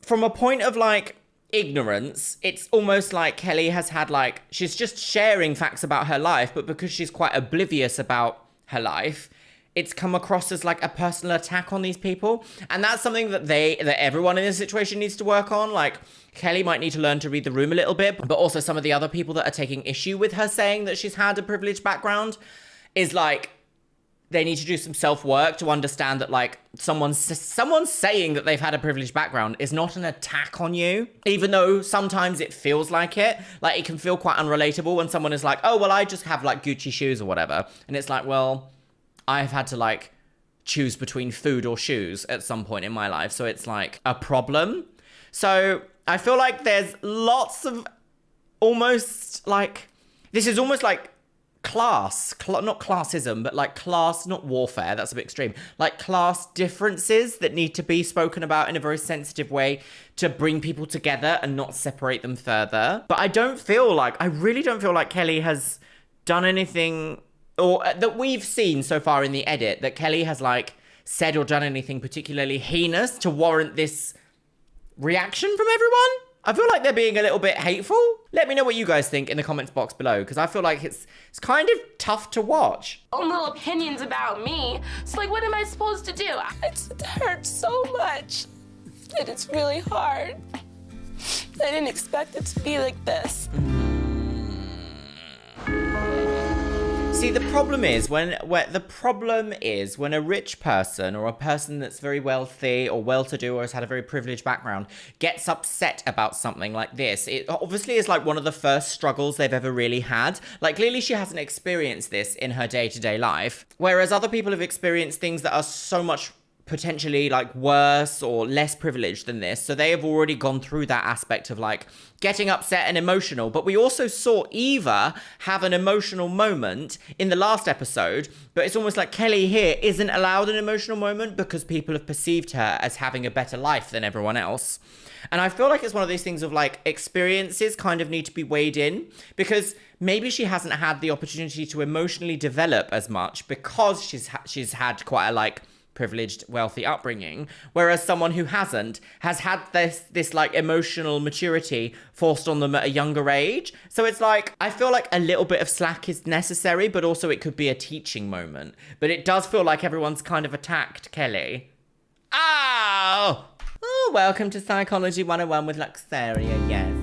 from a point of like ignorance, it's almost like Kelle has had like, she's just sharing facts about her life, but because she's quite oblivious about her life, it's come across as like a personal attack on these people. And that's something that everyone in this situation needs to work on. Like, Kelle might need to learn to read the room a little bit, but also some of the other people that are taking issue with her saying that she's had a privileged background is like, they need to do some self-work to understand that like someone saying that they've had a privileged background is not an attack on you, even though sometimes it feels like it. Like, it can feel quite unrelatable when someone is like, oh, well, I just have like Gucci shoes or whatever. And it's like, well, I've had to like choose between food or shoes at some point in my life. So it's like a problem. So I feel like there's lots of almost like, this is almost like not classism, but like class, not warfare, that's a bit extreme, like class differences that need to be spoken about in a very sensitive way to bring people together and not separate them further. But I really don't feel like Kelle has done anything, or that we've seen so far in the edit, that Kelle has like said or done anything particularly heinous to warrant this reaction from everyone. I feel like they're being a little bit hateful. Let me know what you guys think in the comments box below, because I feel like it's kind of tough to watch. own little opinions about me. It's like, what am I supposed to do? It hurts so much. And it's really hard. I didn't expect it to be like this. See, the problem is when a rich person or a person that's very wealthy or well-to-do or has had a very privileged background gets upset about something like this. It obviously is like one of the first struggles they've ever really had. Like, clearly she hasn't experienced this in her day-to-day life, whereas other people have experienced things that are so much potentially like worse or less privileged than this. So they have already gone through that aspect of like getting upset and emotional. But we also saw Eva have an emotional moment in the last episode, but it's almost like Kelle here isn't allowed an emotional moment because people have perceived her as having a better life than everyone else. And I feel like it's one of these things of like experiences kind of need to be weighed in, because maybe she hasn't had the opportunity to emotionally develop as much because she's had quite a like privileged, wealthy upbringing, whereas someone who hasn't has had this like emotional maturity forced on them at a younger age. So it's like, I feel like a little bit of slack is necessary, but also it could be a teaching moment. But it does feel like everyone's kind of attacked Kelle. Oh, welcome to Psychology 101 with Luxeria, yes.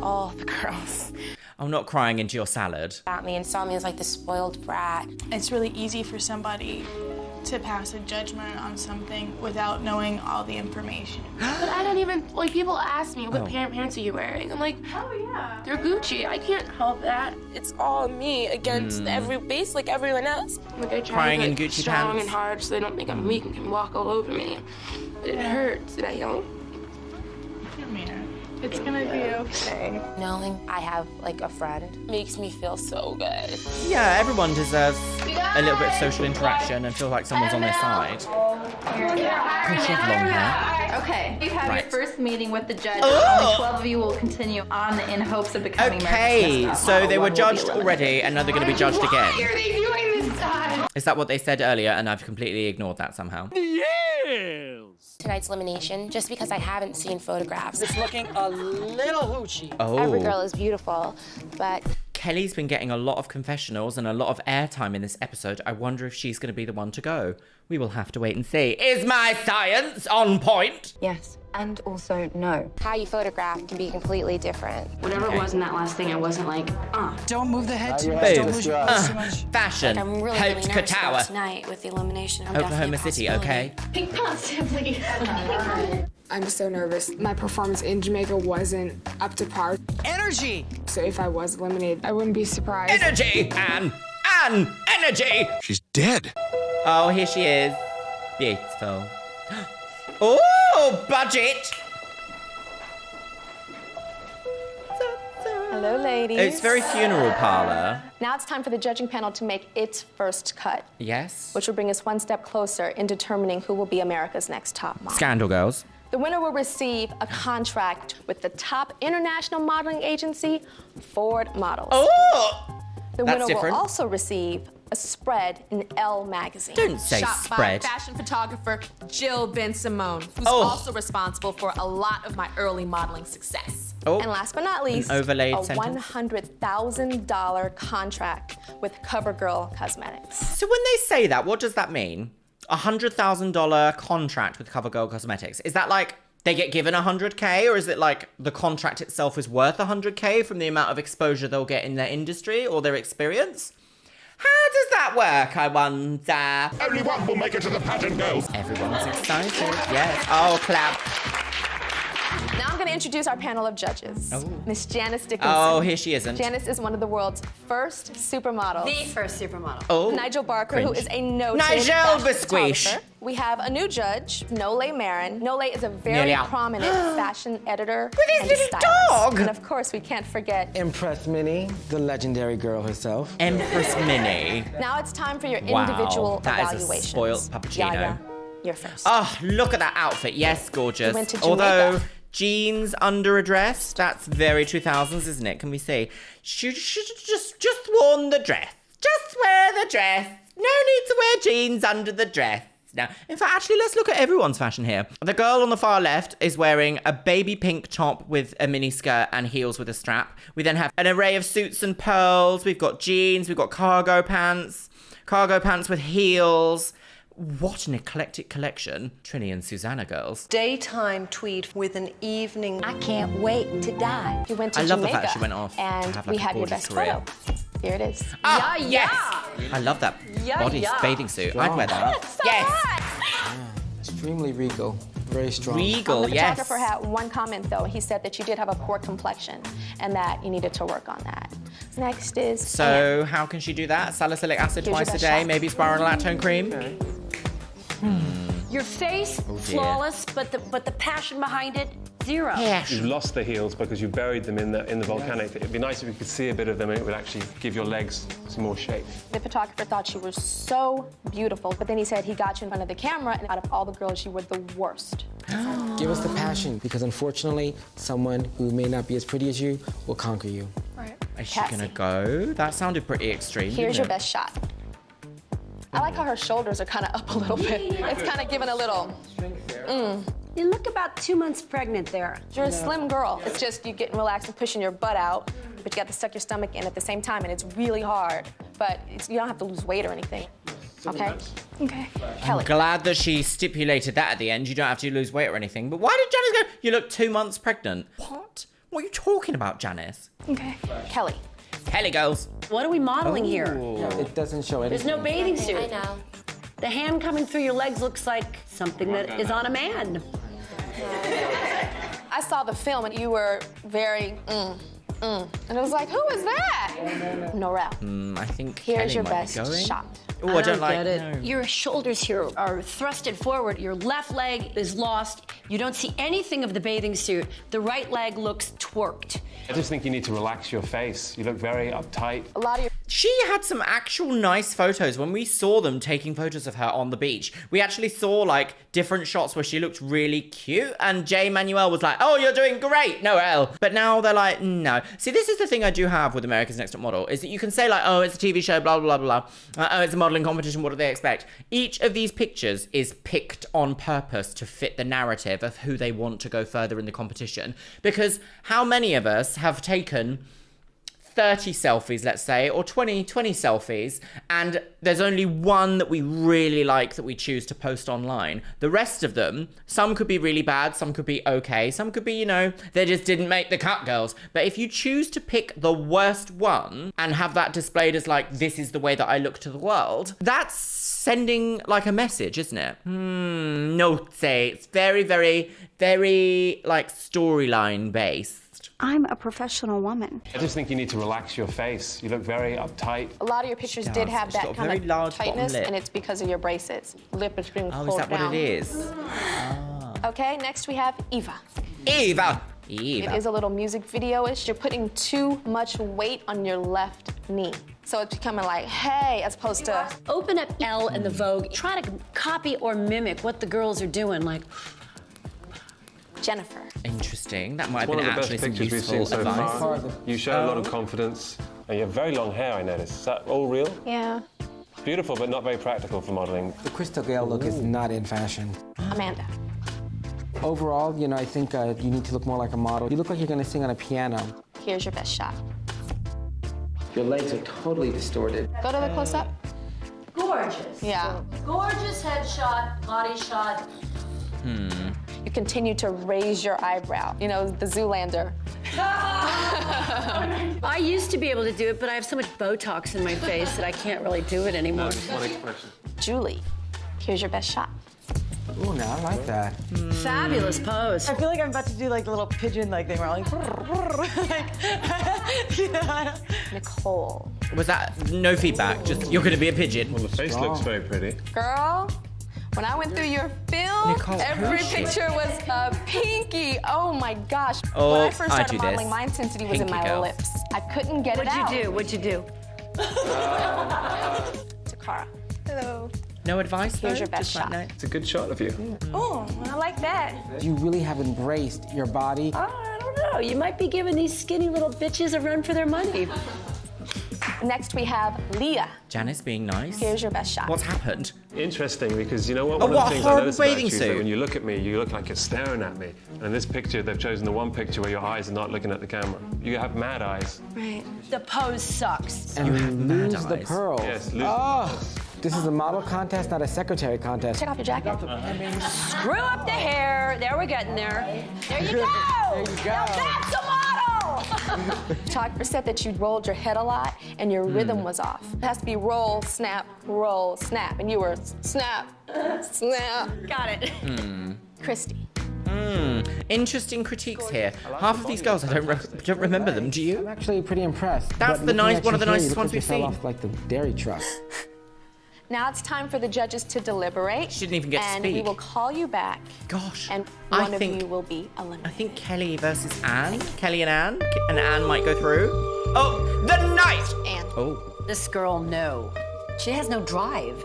All the girls I'm not crying into your salad. about me and saw me as like the spoiled brat. It's really easy for somebody to pass a judgment on something without knowing all the information. But I don't even, like, people ask me, what pants are you wearing? I'm like, oh yeah, they're Gucci. I can't help that. It's all me against like everyone else. Like, I try Crying to in be Gucci strong pants. and hard so they don't think I'm weak and can walk all over me. But it hurts, and I don't. Come here. It's gonna be okay. Knowing I have like a friend makes me feel so good. Yeah, everyone deserves a little bit of social interaction and feel like someone's on their side. Gosh, she has long hair. Okay, you have Right. your first meeting with the judge. Oh! Only 12 of you will continue on in hopes of becoming Okay, America's Next Top so Model. they were One will be judged eliminated. already, and now they're going to be judged Why again. are they doing this time? Is that what they said earlier? And I've completely ignored that somehow. Tonight's elimination, just because I haven't seen photographs. It's looking a little hoochie. Oh. Every girl is beautiful, but Kelly's been getting a lot of confessionals and a lot of airtime in this episode. I wonder if she's going to be the one to go. We will have to wait and see. Is my science on point? Yes, and also no. how you photograph can be completely different. Whatever it was in that last thing, I wasn't like, Don't move the head too much. Boom. Don't move your voice too much. Fashion. I'm really, Hope really nervous Katawa. about tonight with the elimination. I'm definitely Oklahoma a City, possibility. okay? Positively. I'm so nervous. My performance in Jamaica wasn't up to par. Energy! So if I was eliminated, I wouldn't be surprised. Energy, Anne! Anne! Energy! She's dead. Oh, here she is. Beautiful. Oh, budget! Hello, ladies. It's very funeral parlor. Now it's time for the judging panel to make its first cut, Yes. which will bring us one step closer in determining who will be America's next top model. Scandal girls. The winner will receive a contract with the top international modeling agency, Ford Models. Oh! The That's winner different. will also receive a spread in Elle magazine. Don't say Shot spread. by fashion photographer Jill Ben Simone, who's Oh. also responsible for a lot of my early modeling success. Oh. And last but not least, overlaid a sentence. $100,000 contract with CoverGirl Cosmetics. So when they say that, what does that mean? A $100,000 contract with CoverGirl Cosmetics. Is that like they get given 100K, or is it like the contract itself is worth 100K from the amount of exposure they'll get in their industry or their experience? How does that work, I wonder? Only one will make it to the pageant, girls. Everyone's excited. Yes. Oh, clap. Now I'm going to introduce our panel of judges. Oh. Miss Janice Dickinson. Oh, here she isn't. Janice is one of the world's first supermodels. The first supermodel. Oh. Nigel Barker, who cringe. is a noted Nigel fashion Bisquish. photographer. We have a new judge, Nole Marin. Nole is a very Nearly out. prominent fashion editor With his and little stylist. dog. And of course, we can't forget. Empress Minnie, the legendary girl herself. Empress Minnie. Now it's time for your Wow, individual that is a evaluations. spoiled puppuccino. Yaya, you're first. Oh, look at that outfit. Yes, gorgeous. We went to Although Jamaica. jeans under a dress, that's very 2000s, isn't it? Can we see? Should just worn the dress. Just wear the dress. No need to wear jeans under the dress. Now, in fact, actually, let's look at everyone's fashion here. The girl on the far left is wearing a baby pink top with a mini skirt and heels with a strap. We then have an array of suits and pearls. We've got jeans. We've got cargo pants with heels. What an eclectic collection. Trini and Susanna girls. Daytime tweed with an evening. I can't wait to die. You went to I love the Jamaica, fact she went off to and have, like, we a have your gorgeous best career. photo. Here it is. Ah, yes! I love that Yeah, body yeah. bathing suit. I'd wear that. Yes! Extremely regal, very strong. Regal, The yes. photographer had one comment though. He said that you did have a poor complexion and that you needed to work on that. Next is Ann. So how can she do that? Salicylic acid Here's your twice a best day, shot. maybe spironolactone cream? Your face, Oh, dear. flawless, but the passion behind it, zero. You've lost the heels because you buried them in the volcanic. It'd be nice if you could see a bit of them and it would actually give your legs some more shape. The photographer thought you were so beautiful, but then he said he got you in front of the camera, and out of all the girls, you were the worst. Give us the passion, because unfortunately, someone who may not be as pretty as you will conquer you. Is she gonna go? That sounded pretty extreme. Here's didn't your it? best shot. I like how her shoulders are kind of up a little bit. It's kind of giving a little. You look about 2 months pregnant there. You're a slim girl. It's just you getting relaxed and pushing your butt out, but you got to suck your stomach in at the same time, and it's really hard. But you don't have to lose weight or anything. Okay? Okay. Kelly. I'm glad that she stipulated that at the end. You don't have to lose weight or anything. But why did Janice go, you look 2 months pregnant? What? What are you talking about, Janice? Okay. Kelly. Kelly girls. What are we modeling here? No, it doesn't show anything. There's no bathing suit. I know. The hand coming through your legs looks like something that is on a man. I saw the film, and you were very, And it was like, who is that? Norel. I think Here's Kelly your might best be going. shot. Oh, I don't like get it. no. Your shoulders here are thrusted forward. Your left leg is lost. You don't see anything of the bathing suit. The right leg looks twerked. I just think you need to relax your face. You look very uptight. A lot of your She had some actual nice photos when we saw them taking photos of her on the beach. We actually saw like different shots where she looked really cute and Jay Manuel was like, oh, you're doing great, Noelle. But now they're like, no. See, this is the thing I do have with America's Next Top Model is that you can say like, oh, it's a TV show, blah, blah, blah, blah. Oh, it's a modeling competition, what do they expect? Each of these pictures is picked on purpose to fit the narrative of who they want to go further in the competition. Because how many of us have taken 30 selfies, let's say, or 20 selfies, and there's only one that we really like that we choose to post online. The rest of them, some could be really bad, some could be okay, some could be, you know, they just didn't make the cut, girls. But if you choose to pick the worst one and have that displayed as like, this is the way that I look to the world, that's sending like a message, isn't it? No, say it's very, very, very like storyline based. I'm a professional woman. I just think you need to relax your face. You look very uptight. A lot of your pictures did have that kind of tightness, and it's because of your bracelets. Lip is being pulled down. Oh, is that what it is? Okay, next we have Eva. Eva! It is a little music video-ish. You're putting too much weight on your left knee. So it's becoming like, hey, as opposed to... Open up Elle and the Vogue. Try to copy or mimic what the girls are doing, like... Jennifer. Interesting. That might have One been of the actually best some pictures we've useful seen so advice. far. You show a lot of confidence, and you have very long hair, I noticed. Is that all real? Yeah. Beautiful, but not very practical for modeling. The Crystal Gale look is not in fashion. Amanda. Overall, you know, I think you need to look more like a model. You look like you're going to sing on a piano. Here's your best shot. Your legs are totally distorted. Go to the close-up. Gorgeous. Yeah. Gorgeous headshot, body shot. You continue to raise your eyebrow. You know, the Zoolander. I used to be able to do it, but I have so much Botox in my face that I can't really do it anymore. One expression. Julie, here's your best shot. Ooh, now I like that. Fabulous pose. I feel like I'm about to do like a little pigeon-like thing where I'm like, you know, Nicole. Was that no feedback? Just, you're going to be a pigeon? Well, the face looks very pretty. Girl, when I went through your film, Nicole, every picture was a pinky. Oh my gosh. Oh, when I first I started do modeling, this. my intensity was in Pinky my girl. lips. I couldn't get it out. What'd you do? Takara. Hello. No advice, though? Here's your best Just like, shot. no? It's a good shot of you. oh, I like that. You really have embraced your body. I don't know. You might be giving these skinny little bitches a run for their money. Next we have Leah. Janice being nice. Here's your best shot. What's happened? Interesting, because you know what? Oh, One what of the things a I horrible noticed about bathing you is that suit. when you look at me, you look like you're staring at me. And in this picture, they've chosen the one picture where your eyes are not looking at the camera. You have mad eyes. Right. The pose sucks. And lose the eyes. pearls. Yes, lose Oh, this is a model contest, not a secretary contest. Take off your jacket. Screw up the hair. There, we're getting there. There you go. There you go. Now that's a model. Talk said that you rolled your head a lot and your rhythm was off. It has to be roll, snap, and you were snap, snap. Got it. Christy. Interesting critiques here. Half of these girls, I don't remember them. Do you? I'm actually pretty impressed. That's But the looking nice- at one of you the here, nicest you look ones like you we've fell seen. off like the dairy truck. Now it's time for the judges to deliberate. She didn't even get to and we speak. will call you back. Gosh. And I one of think- you will be eliminated. I think Kelly versus Anne. Kelly and Anne. And Anne might go through. Oh, the night! Anne. Oh. This girl, no. She has no drive.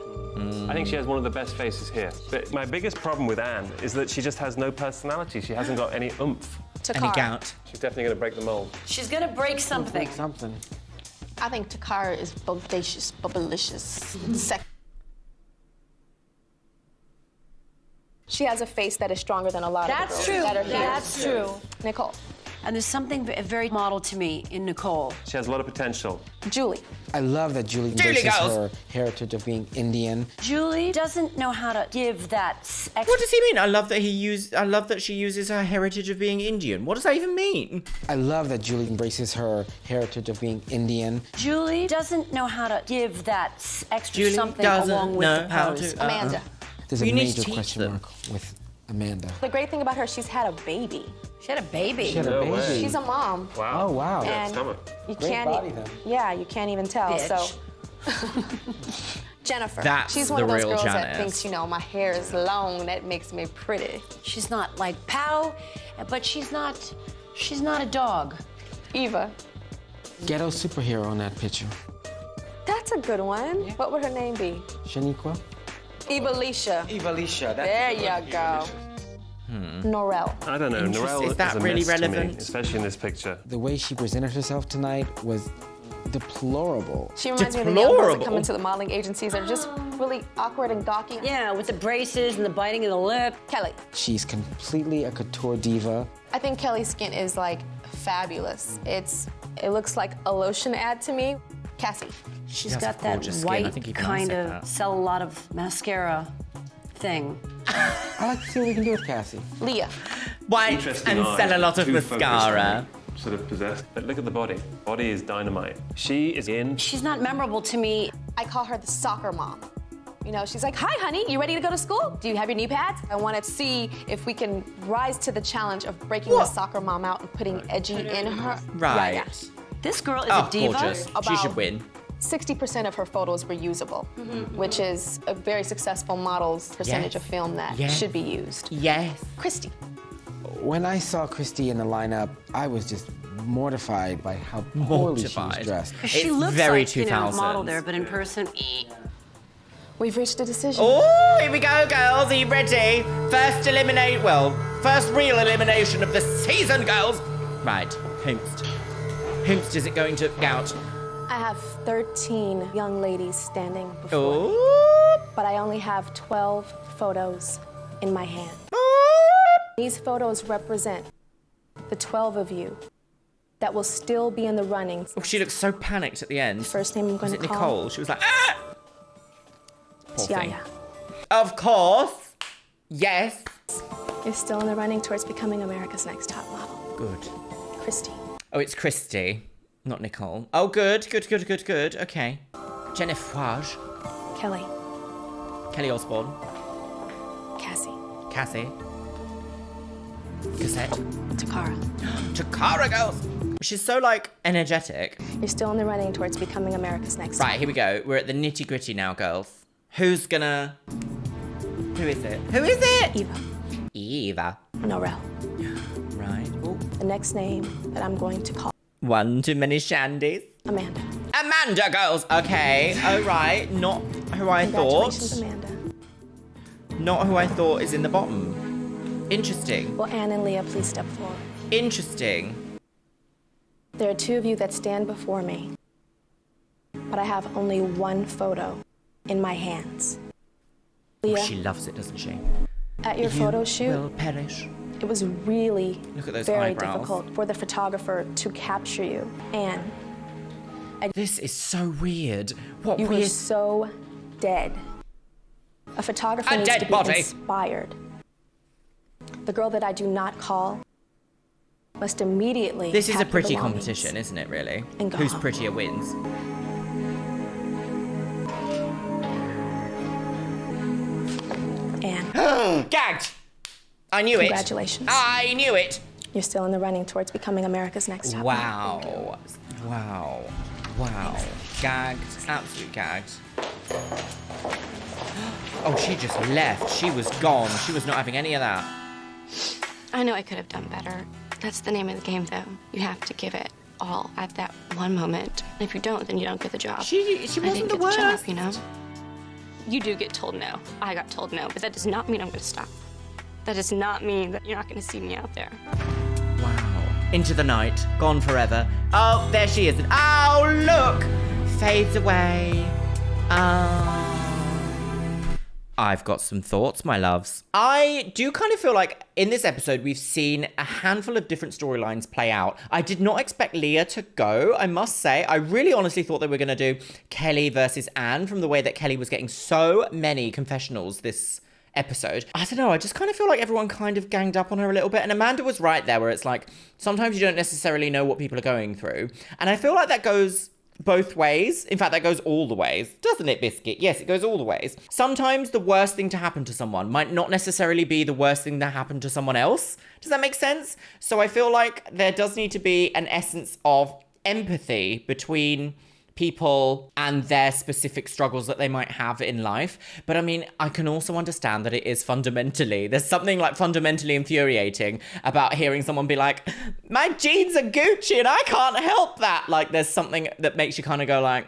I think she has one of the best faces here. But my biggest problem with Anne is that she just has no personality. She hasn't got any oomph. Any gout. She's definitely going to break the mold. She's gonna break something. Something. I think Takara is bodacious, bubblicious, sexy. She has a face that is stronger than a lot of the girls that are here. That's true. Nicole. And there's something very model to me in Nicole. She has a lot of potential. Julie. I love that Julie embraces her heritage of being Indian. Julie doesn't know how to give that extra. What does he mean? I love that she uses her heritage of being Indian. What does that even mean? I love that Julie embraces her heritage of being Indian. Julie doesn't know how to give that extra Julie something doesn't along with know the how pose. to, Amanda. There's a You need to major teach question them. mark with Amanda. The great thing about her, she's had a baby. She had a baby. She had a baby. She's a mom. Wow. Oh, wow. And you Great can't. body, then. Yeah, you can't even tell. Bitch. So. Jennifer. That's she's one the of those real girls that Janice. thinks, you know, my hair is long, that makes me pretty. She's not like pow, but she's not a dog. Eva. Ghetto superhero on that picture. That's a good one. Yeah. What would her name be? Shaniqua? Eva-Lisha. Eva-Lisha. There you go. Norel. I don't know. Norel Is that really relevant? Especially in this picture. The way she presented herself tonight was deplorable. She reminds me of the young girls that come into the modeling agencies that are just really awkward and gawky. Yeah, with the braces and the biting of the lip. Kelle. She's completely a couture diva. I think Kelle's skin is like fabulous. It looks like a lotion ad to me. Cassie. She's got that white kind of sell a lot of mascara thing. I like to see what we can do with Cassie. Leah. White and sell a lot of mascara. Sort of possessed. But look at the body. Body is dynamite. She is in. She's not memorable to me. I call her the soccer mom. You know, she's like, hi, honey, you ready to go to school? Do you have your knee pads? I want to see if we can rise to the challenge of breaking the soccer mom out and putting edgy in her. Right. Yeah. This girl is a diva. Gorgeous. She should win. 60% of her photos were usable, which is a very successful model's percentage of film that should be used. Yes. Christy. When I saw Christy in the lineup, I was just mortified by how poorly she was dressed. She looks very like, 2000s. a model there, but in person, We've reached a decision. Oh, here we go, girls. Are you ready? First real elimination of the season, girls. Right, whomst is it going to out? I have 13 young ladies standing before me, but I only have 12 photos in my hand. These photos represent the 12 of you that will still be in the running. Oh, she looks so panicked at the end. First name I'm going to call. Nicole? She was like, ah! Poor thing. Yaya. Of course. Yes. You're still in the running towards becoming America's Next Top Model. Good. Christy. Oh, it's Christy, not Nicole. Oh, good. Okay. Jennifer. Kelle. Kelly Osbourne. Cassie. Cassette. Takara. Takara, girls. She's so, like, energetic. You're still in the running towards becoming America's Next Top. Right, here we go. We're at the nitty gritty now, girls. Who's gonna... Who is it? Eva. Norel. Right. Ooh. The next name that I'm going to call. One too many Shandys. Amanda. Amanda, girls. Okay. Oh, right. Not who I thought. Congratulations, Amanda. Not who I thought is in the bottom. Interesting. Will Ann and Leah please step forward? Interesting. There are two of you that stand before me, but I have only one photo in my hands. Leah, Oh, she loves it, doesn't she? at your photo shoot, will perish. it was really Look at those very eyebrows. difficult for the photographer to capture you. Ann, This is so weird. What you were weird... so dead. A photographer A needs dead to be body. inspired. The girl that I do not call must immediately This is a pack her pretty belongings competition, isn't it, really? and go Who's home. prettier wins. Ann, Gagged! I knew congratulations. I knew it! You're still in the running towards becoming America's Next Top Model. Wow. Gagged. Absolute gagged. Oh, she just left. She was gone. She was not having any of that. I know I could have done better. That's the name of the game, though. You have to give it all at that one moment. And if you don't, then you don't get the job. She I wasn't didn't the get the job, worst. you know? You do get told no. I got told no, but that does not mean I'm going to stop. That does not mean that you're not going to see me out there. Wow. Into the night. Gone forever. Oh, there she is. Oh, look! Fades away. I've got some thoughts, my loves. I do kind of feel like in this episode, we've seen a handful of different storylines play out. I did not expect Leah to go, I must say. I really honestly thought they were going to do Kelle versus Ann from the way that Kelle was getting so many confessionals this episode. I don't know, I just kind of feel like everyone kind of ganged up on her a little bit. And Amanda was right there where it's like, sometimes you don't necessarily know what people are going through. And I feel like that goes both ways. In fact, that goes all the ways. Doesn't it, Biscuit? Yes, it goes all the ways. Sometimes the worst thing to happen to someone might not necessarily be the worst thing that happened to someone else. Does that make sense? So I feel like there does need to be an essence of empathy between people and their specific struggles that they might have in life. But I mean, I can also understand that it is there's something like fundamentally infuriating about hearing someone be like, my jeans are Gucci and I can't help that. Like, there's something that makes you kind of go like,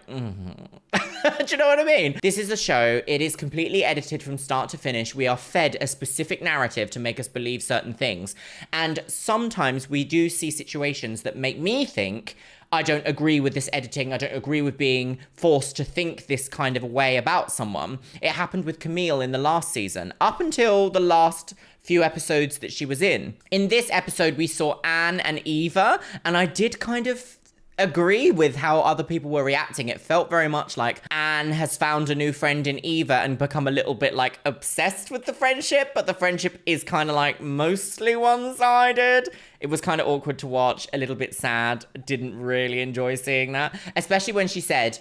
Do you know what I mean? This is a show. It is completely edited from start to finish. We are fed a specific narrative to make us believe certain things. And sometimes we do see situations that make me think, I don't agree with this editing. I don't agree with being forced to think this kind of a way about someone. It happened with Camille in the last season, up until the last few episodes that she was in. In this episode, we saw Anne and Eva, and I did kind of agree with how other people were reacting. It felt very much like Anne has found a new friend in Eva and become a little bit like obsessed with the friendship, but the friendship is kind of like mostly one-sided. It was kind of awkward to watch, a little bit sad. Didn't really enjoy seeing that, especially when she said,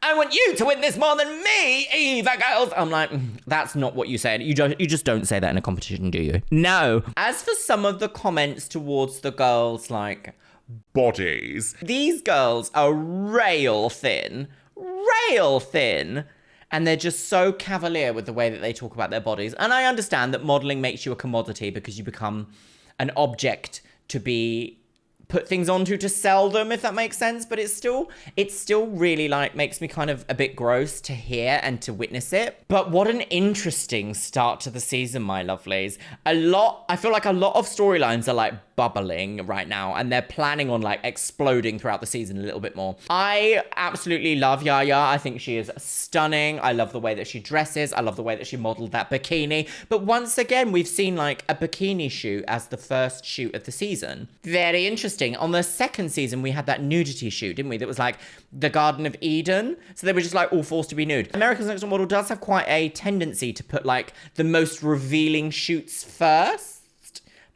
I want you to win this more than me, Eva girls. I'm like, that's not what you said. You just don't say that in a competition, do you? No. As for some of the comments towards the girls, like, bodies. These girls are rail thin, and they're just so cavalier with the way that they talk about their bodies. And I understand that modeling makes you a commodity because you become an object to be put things onto to sell them, if that makes sense. But it's still really like makes me kind of a bit gross to hear and to witness it. But what an interesting start to the season, my lovelies. I feel like a lot of storylines are like bubbling right now, and they're planning on like exploding throughout the season a little bit more. I absolutely love Yaya. I think she is stunning. I love the way that she dresses. I love the way that she modeled that bikini. But once again, we've seen like a bikini shoot as the first shoot of the season. Very interesting. On the second season, we had that nudity shoot, didn't we? That was like the Garden of Eden. So they were just like all forced to be nude. America's Next Top Model does have quite a tendency to put like the most revealing shoots first.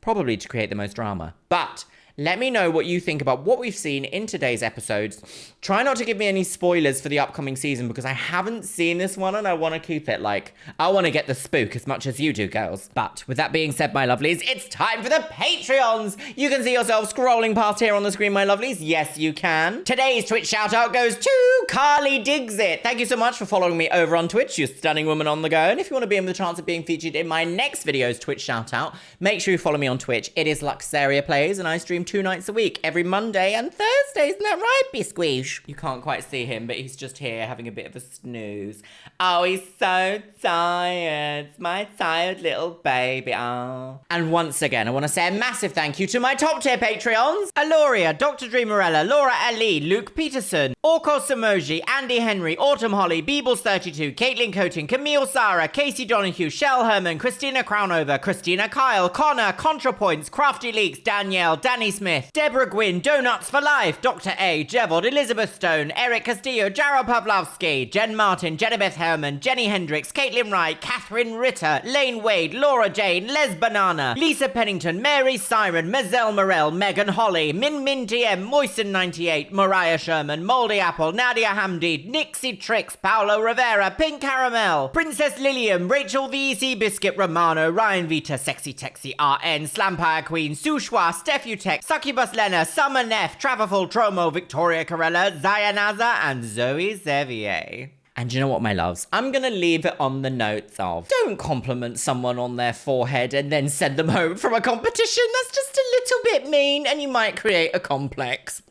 Probably to create the most drama. But let me know what you think about what we've seen in today's episodes. Try not to give me any spoilers for the upcoming season because I haven't seen this one and I want to keep it like, I want to get the spook as much as you do, girls. But with that being said, my lovelies, it's time for the Patreons. You can see yourself scrolling past here on the screen, my lovelies. Yes, you can. Today's Twitch shout out goes to Carly Digs It. Thank you so much for following me over on Twitch, you stunning woman on the go. And if you want to be in with the chance of being featured in my next video's Twitch shout out, make sure you follow me on Twitch. It is Luxeria Plays and I stream 2 nights a week, every Monday and Thursday. Isn't that right, Bisquish? You can't quite see him, but he's just here having a bit of a snooze. Oh, he's so tired. My tired little baby. Oh. And once again, I want to say a massive thank you to my top tier Patreons. Aloria, Dr. Dreamerella, Laura Ali, Luke Peterson, Orko Samoji, Andy Henry, Autumn Holly, Beebles32, Caitlin Coating, Camille Sarah, Casey Donahue, Shell Herman, Christina Crownover, Christina Kyle, Connor, ContraPoints, Crafty Leaks, Danielle, Danny Smith, Deborah Gwynn, Donuts for Life, Dr. A, Jevod, Elizabeth Stone, Eric Castillo, Jarrell Pavlovsky, Jen Martin, Jenabeth Herman, Jenny Hendricks, Caitlin Wright, Catherine Ritter, Lane Wade, Laura Jane, Les Banana, Lisa Pennington, Mary Siren, Mazel Morel, Megan Holly, Min Min DM, Moisten98, Mariah Sherman, Moldy Apple, Nadia Hamdi, Nixie Tricks, Paolo Rivera, Pink Caramel, Princess Lilium, Rachel VEC Biscuit, Romano, Ryan Vita, Sexy Texy RN, Slampire Queen, Sushwa, Steffutech, Succubus Lena, Summer Neff, Travaful Tromo, Victoria Corella, Zayanaza, and Zoe Zevier. And you know what, my loves? I'm going to leave it on the notes of don't compliment someone on their forehead and then send them home from a competition. That's just a little bit mean and you might create a complex.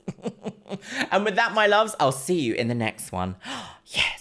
And with that, my loves, I'll see you in the next one. Yes.